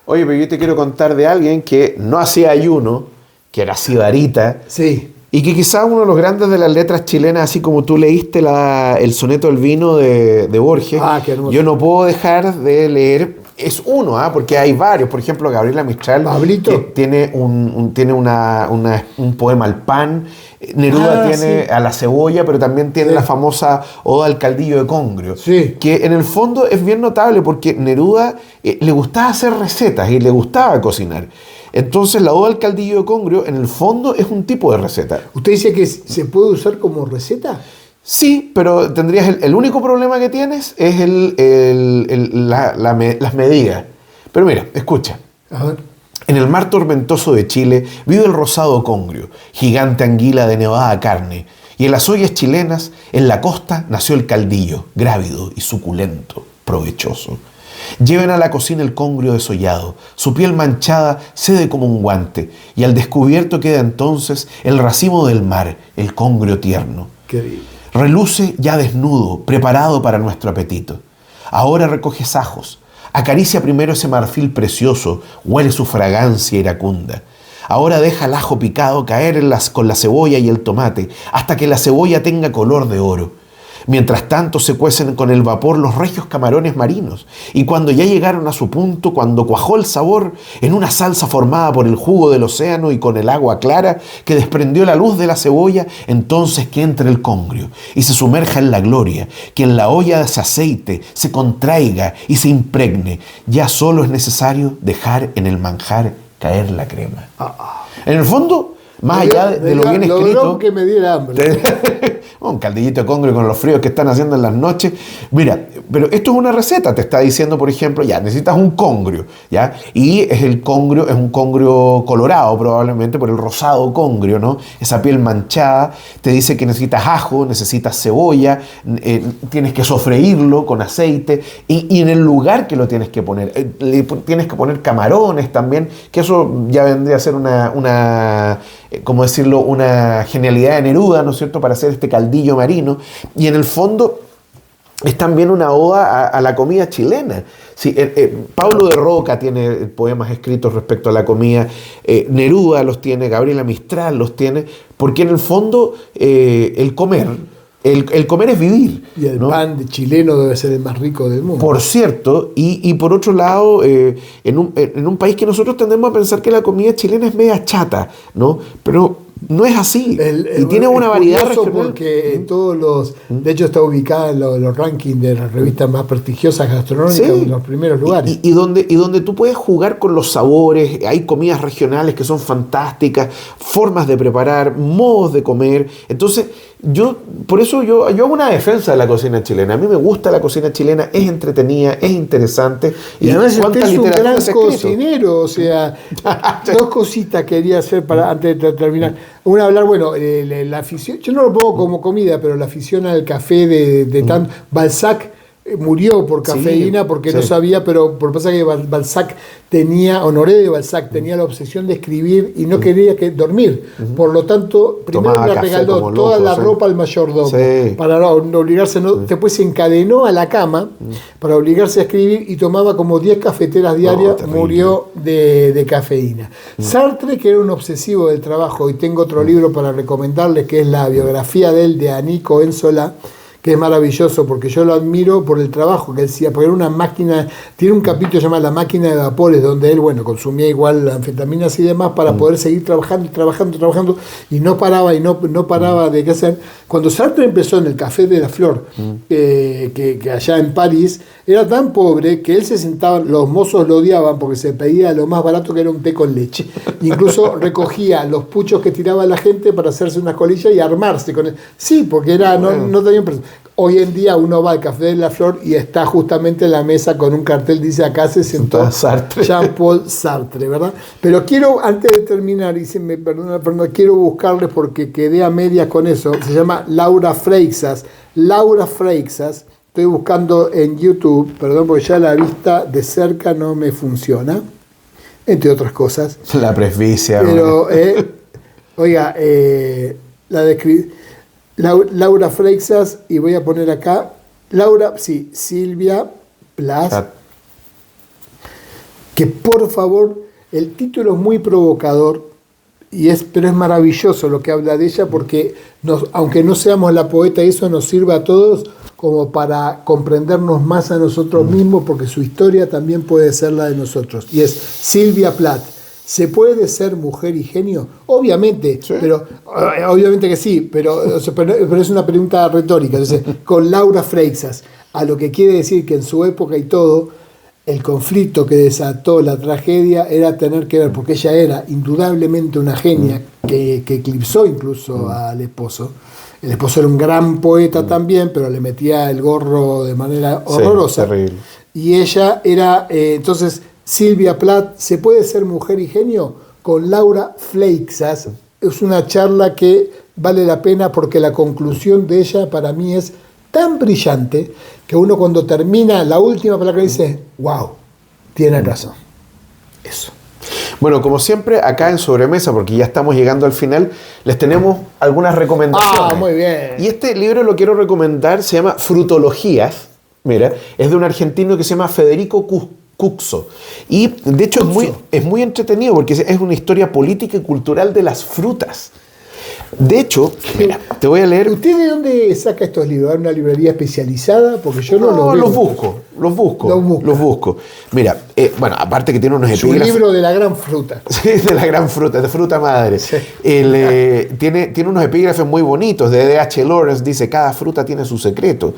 Oye, pero yo te quiero contar de alguien que no hacía ayuno, que era sibarita. Sí. Y que quizás uno de los grandes de las letras chilenas, así como tú leíste el soneto del vino de Borges, qué hermoso. yo no puedo dejar de leer, es uno, porque hay varios, por ejemplo, Gabriela Mistral, Pablito, que tiene un poema al pan, Neruda tiene a la cebolla, pero también tiene la famosa Oda al caldillo de congrio, que en el fondo es bien notable porque Neruda le gustaba hacer recetas y le gustaba cocinar. Entonces la Oda al caldillo de congrio en el fondo es un tipo de receta. ¿Usted dice que se puede usar como receta? Sí, pero tendrías el único problema que tienes es las medidas. Pero mira, escucha. A ver. En el mar tormentoso de Chile vive el rosado congrio, gigante anguila de nevada carne, y en las ollas chilenas, en la costa, nació el caldillo, grávido y suculento, provechoso. Lleven a la cocina el congrio desollado, su piel manchada cede como un guante, y al descubierto queda entonces el racimo del mar, el congrio tierno. Qué bien. Reluce ya desnudo, preparado para nuestro apetito. Ahora recoge sajos, acaricia primero ese marfil precioso, huele su fragancia iracunda. Ahora deja el ajo picado caer con la cebolla y el tomate, hasta que la cebolla tenga color de oro. Mientras tanto se cuecen con el vapor los regios camarones marinos, y cuando ya llegaron a su punto, cuando cuajó el sabor, en una salsa formada por el jugo del océano y con el agua clara que desprendió la luz de la cebolla, entonces que entre el congrio y se sumerja en la gloria, que en la olla de ese aceite se contraiga y se impregne. Ya solo es necesario dejar en el manjar caer la crema. En el fondo, más allá de lo bien escrito, que me diera hambre. Un caldillito de congrio con los fríos que están haciendo en las noches. Mira, pero esto es una receta. Te está diciendo, por ejemplo, ya necesitas un congrio, ¿ya? Y es un congrio colorado, probablemente por el rosado congrio, ¿no? Esa piel manchada. Te dice que necesitas ajo, necesitas cebolla, tienes que sofreírlo con aceite y en el lugar que lo tienes que poner. Le tienes que poner camarones también, que eso ya vendría a ser ¿cómo decirlo? Una genialidad de Neruda, ¿no es cierto?, para hacer este caldillo marino. Y en el fondo es también una oda a la comida chilena. Sí, Pablo de Roca tiene poemas escritos respecto a la comida, Neruda los tiene, Gabriela Mistral los tiene, porque en el fondo el comer es vivir. Y el ¿no? pan chileno debe ser el más rico del mundo. Por cierto, y por otro lado, en un país que nosotros tendemos a pensar que la comida chilena es media chata, ¿no? Pero no es así. Y tiene una variedad regional. Porque todos los... De hecho está ubicada en los rankings de las revistas más prestigiosas gastronómicas, en los primeros lugares. Y donde tú puedes jugar con los sabores, hay comidas regionales que son fantásticas, formas de preparar, modos de comer. Entonces, por eso yo hago una defensa de la cocina chilena. A mí me gusta la cocina chilena, es entretenida, es interesante. Y además usted es un gran cocinero, o sea, dos cositas quería hacer antes de terminar. Una, hablar, bueno, la afición, yo no lo pongo como comida, pero la afición al café de tan Balzac murió por cafeína porque no sabía, pero por pasa que Balzac Honoré de Balzac tenía la obsesión de escribir y no quería dormir. Por lo tanto, primero le regaló toda la ropa al mayordomo para no obligarse, después se encadenó a la cama para obligarse a escribir y tomaba como 10 cafeteras diarias, murió de cafeína. Sartre, que era un obsesivo del trabajo, y tengo otro libro para recomendarles, que es la biografía de él, de Anico Enzola, que es maravilloso porque yo lo admiro por el trabajo que él hacía, porque era una máquina, tiene un capítulo llamado La máquina de vapores, donde él, consumía igual anfetaminas y demás para poder seguir trabajando, y no paraba de qué hacer. Cuando Sartre empezó en el Café de la Flor, que allá en París, era tan pobre que él se sentaba, los mozos lo odiaban porque se pedía lo más barato, que era un té con leche. Incluso recogía los puchos que tiraba la gente para hacerse unas colillas y armarse con él. Sí, porque no tenían personas. Hoy en día uno va al Café de la Flor y está justamente en la mesa con un cartel, dice acá se sentó Jean-Paul Sartre, ¿verdad? Pero quiero, antes de terminar, y si me perdona, quiero buscarles porque quedé a medias con eso. Se llama Laura Freixas. Estoy buscando en YouTube, perdón, porque ya la vista de cerca no me funciona, entre otras cosas. La presbicia. Pero, oiga, Laura Freixas, y voy a poner acá, Silvia Plath, que por favor, el título es muy provocador, pero es maravilloso lo que habla de ella, porque aunque no seamos la poeta, eso nos sirve a todos como para comprendernos más a nosotros mismos, porque su historia también puede ser la de nosotros. Y es Silvia Plath. ¿Se puede ser mujer y genio? Obviamente, ¿sí? Obviamente que sí, pero es una pregunta retórica. Entonces, con Laura Freixas, a lo que quiere decir que en su época y todo, el conflicto que desató la tragedia era tener que ver, porque ella era indudablemente una genia que eclipsó incluso al esposo. El esposo era un gran poeta también, pero le metía el gorro de manera horrorosa. Terrible. Y ella era, entonces, Silvia Plath, ¿se puede ser mujer y genio? Con Laura Freixas. Es una charla que vale la pena porque la conclusión de ella para mí es tan brillante que uno cuando termina la última palabra dice, wow, tiene razón. Eso. Bueno, como siempre, acá en Sobremesa, porque ya estamos llegando al final, les tenemos algunas recomendaciones. Ah, muy bien. Y este libro lo quiero recomendar, se llama Frutologías. Mira, es de un argentino que se llama Federico Cuxo. Y de hecho es muy entretenido porque es una historia política y cultural de las frutas. De hecho, mira, te voy a leer. ¿Usted de dónde saca estos libros? ¿Hay una librería especializada? Porque yo no los veo. Los busco. Mira, bueno, aparte que tiene unos epígrafes. Es un libro de la gran fruta. Sí, de la gran fruta, de fruta madre. Sí. Tiene unos epígrafes muy bonitos. De D.H. Lawrence dice, cada fruta tiene su secreto.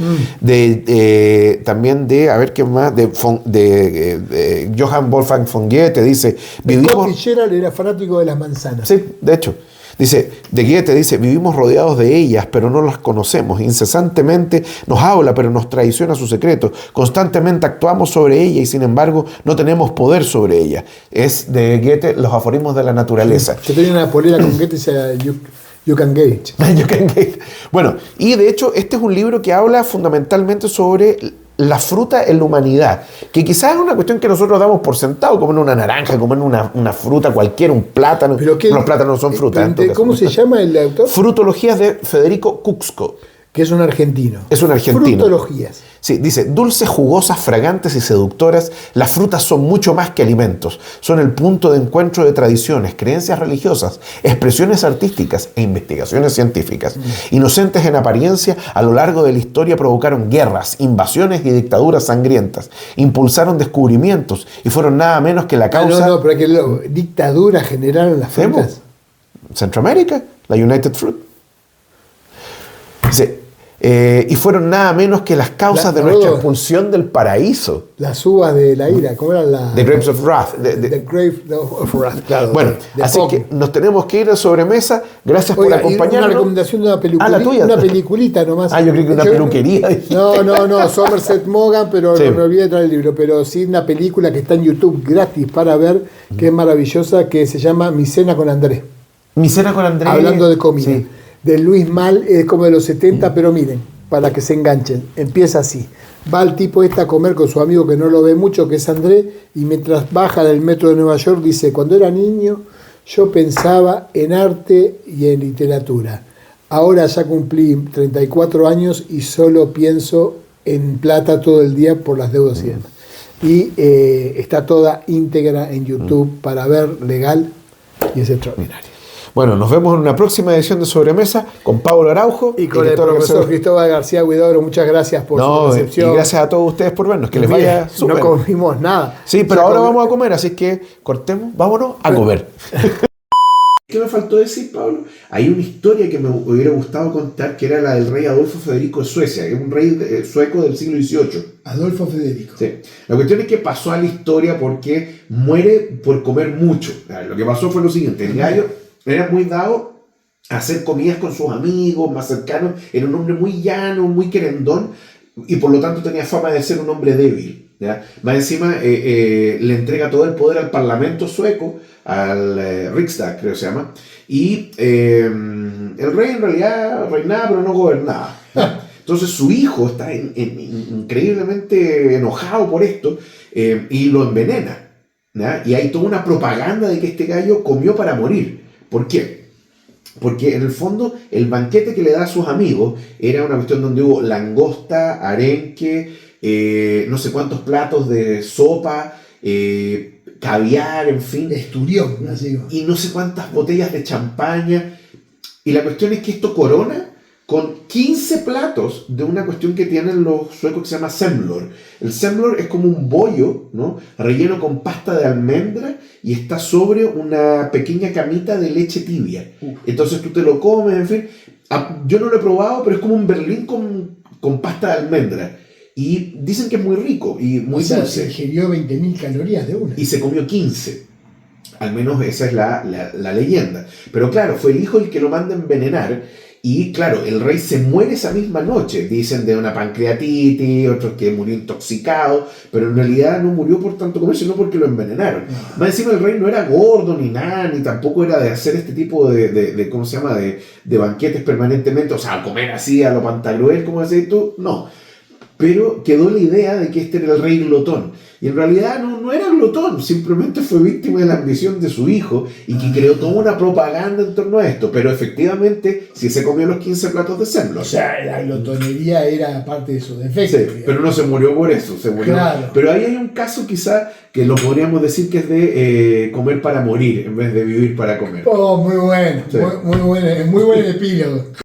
También de, a ver qué más, de Johann Wolfgang von Goethe dice, Scott Fitzgerald era fanático de las manzanas. Sí, de hecho. Dice, de Goethe dice, vivimos rodeados de ellas, pero no las conocemos. Incesantemente nos habla, pero nos traiciona su secreto. Constantemente actuamos sobre ella y sin embargo no tenemos poder sobre ella. Es de Goethe, los aforismos de la naturaleza. Yo tenía una polera con Goethe y decía, you can get. You can get. Bueno, y de hecho este es un libro que habla fundamentalmente sobre la fruta en la humanidad, que quizás es una cuestión que nosotros damos por sentado, comer una naranja, comer una fruta cualquiera, un plátano. Pero los plátanos no son frutas. ¿Cómo se llama el autor? Frutologías de Federico Cuxo. Que es un argentino. Es un argentino. Frutologías. Sí, dice, dulces, jugosas, fragantes y seductoras, las frutas son mucho más que alimentos. Son el punto de encuentro de tradiciones, creencias religiosas, expresiones artísticas e investigaciones científicas. Inocentes en apariencia, a lo largo de la historia provocaron guerras, invasiones y dictaduras sangrientas. Impulsaron descubrimientos y fueron nada menos que la causa... pero que dictaduras generaron las frutas. Centroamérica. la United Fruit. Dice, y fueron nada menos que las causas de nuestra expulsión del paraíso. Las uvas de la ira, ¿cómo eran las? The Grapes of Wrath. The Grapes of Wrath, claro. Bueno, así que nos tenemos que ir de sobremesa. Gracias por acompañarnos. Una recomendación de una peliculita. La tuya. Una peliculita nomás. Yo creo que una peluquería. No, Somerset Maugham, pero no me olvidé de traer el libro. Pero sí una película que está en YouTube gratis para ver, que es maravillosa, que se llama Mi cena con Andrés. Mi cena con Andrés. Hablando de comida. Sí. De Luis Mal, es como de los 70, pero miren, para que se enganchen, empieza así. Va el tipo a comer con su amigo que no lo ve mucho, que es Andrés, y mientras baja del metro de Nueva York dice, cuando era niño yo pensaba en arte y en literatura. Ahora ya cumplí 34 años y solo pienso en plata todo el día por las deudas y demás. Y está toda íntegra en YouTube para ver, legal, y es extraordinario. Bueno, nos vemos en una próxima edición de Sobremesa con Pablo Araujo y con el profesor Cristóbal García Huidobro. Muchas gracias por su recepción. Y gracias a todos ustedes por vernos. Que les vaya súper. No comimos nada. Sí, pero ahora vamos a comer, así que cortemos, vámonos a comer. ¿Qué me faltó decir, Pablo? Hay una historia que me hubiera gustado contar, que era la del rey Adolfo Federico de Suecia, que es un rey sueco del siglo XVIII. Adolfo Federico. Sí. La cuestión es que pasó a la historia porque muere por comer mucho. Lo que pasó fue lo siguiente: el gallo era muy dado a hacer comidas con sus amigos más cercanos, era un hombre muy llano, muy querendón, y por lo tanto tenía fama de ser un hombre débil, ¿ya? Más encima le entrega todo el poder al parlamento sueco, al Riksdag creo que se llama, y el rey en realidad reinaba pero no gobernaba, ¿ya? Entonces su hijo está increíblemente enojado por esto y lo envenena, ¿ya? Y hay toda una propaganda de que este gallo comió para morir. ¿Por qué? Porque en el fondo el banquete que le da a sus amigos era una cuestión donde hubo langosta, arenque, no sé cuántos platos de sopa, caviar, en fin. Esturión, así. Y no sé cuántas botellas de champaña. Y la cuestión es que esto corona con 15 platos de una cuestión que tienen los suecos que se llama semlor. El semlor es como un bollo, ¿no?, relleno con pasta de almendra y está sobre una pequeña camita de leche tibia. Entonces tú te lo comes, en fin. Yo no lo he probado, pero es como un berlín con pasta de almendra. Y dicen que es muy rico y muy dulce. Se ingirió 20.000 calorías de una. Y se comió 15. Al menos esa es la leyenda. Pero claro, fue el hijo el que lo manda a envenenar. Y claro, el rey se muere esa misma noche. Dicen de una pancreatitis, otros que murió intoxicado, pero en realidad no murió por tanto comer, sino porque lo envenenaron. Más encima el rey no era gordo ni nada, ni tampoco era de hacer este tipo de ¿cómo se llama?, de banquetes permanentemente, o sea, comer así a lo Pantagruel, como decís tú, no. Pero quedó la idea de que este era el rey glotón. Y en realidad no era glotón, simplemente fue víctima de la ambición de su hijo y que creó toda una propaganda en torno a esto. Pero efectivamente, sí se comió los 15 platos de semlor. O sea, la glotonería era parte de su defecto. Sí, pero no se murió por eso, se murió. Claro. Pero ahí hay un caso quizá que lo podríamos decir que es de comer para morir en vez de vivir para comer. Oh, muy bueno, sí. Muy bueno, muy buen epílogo.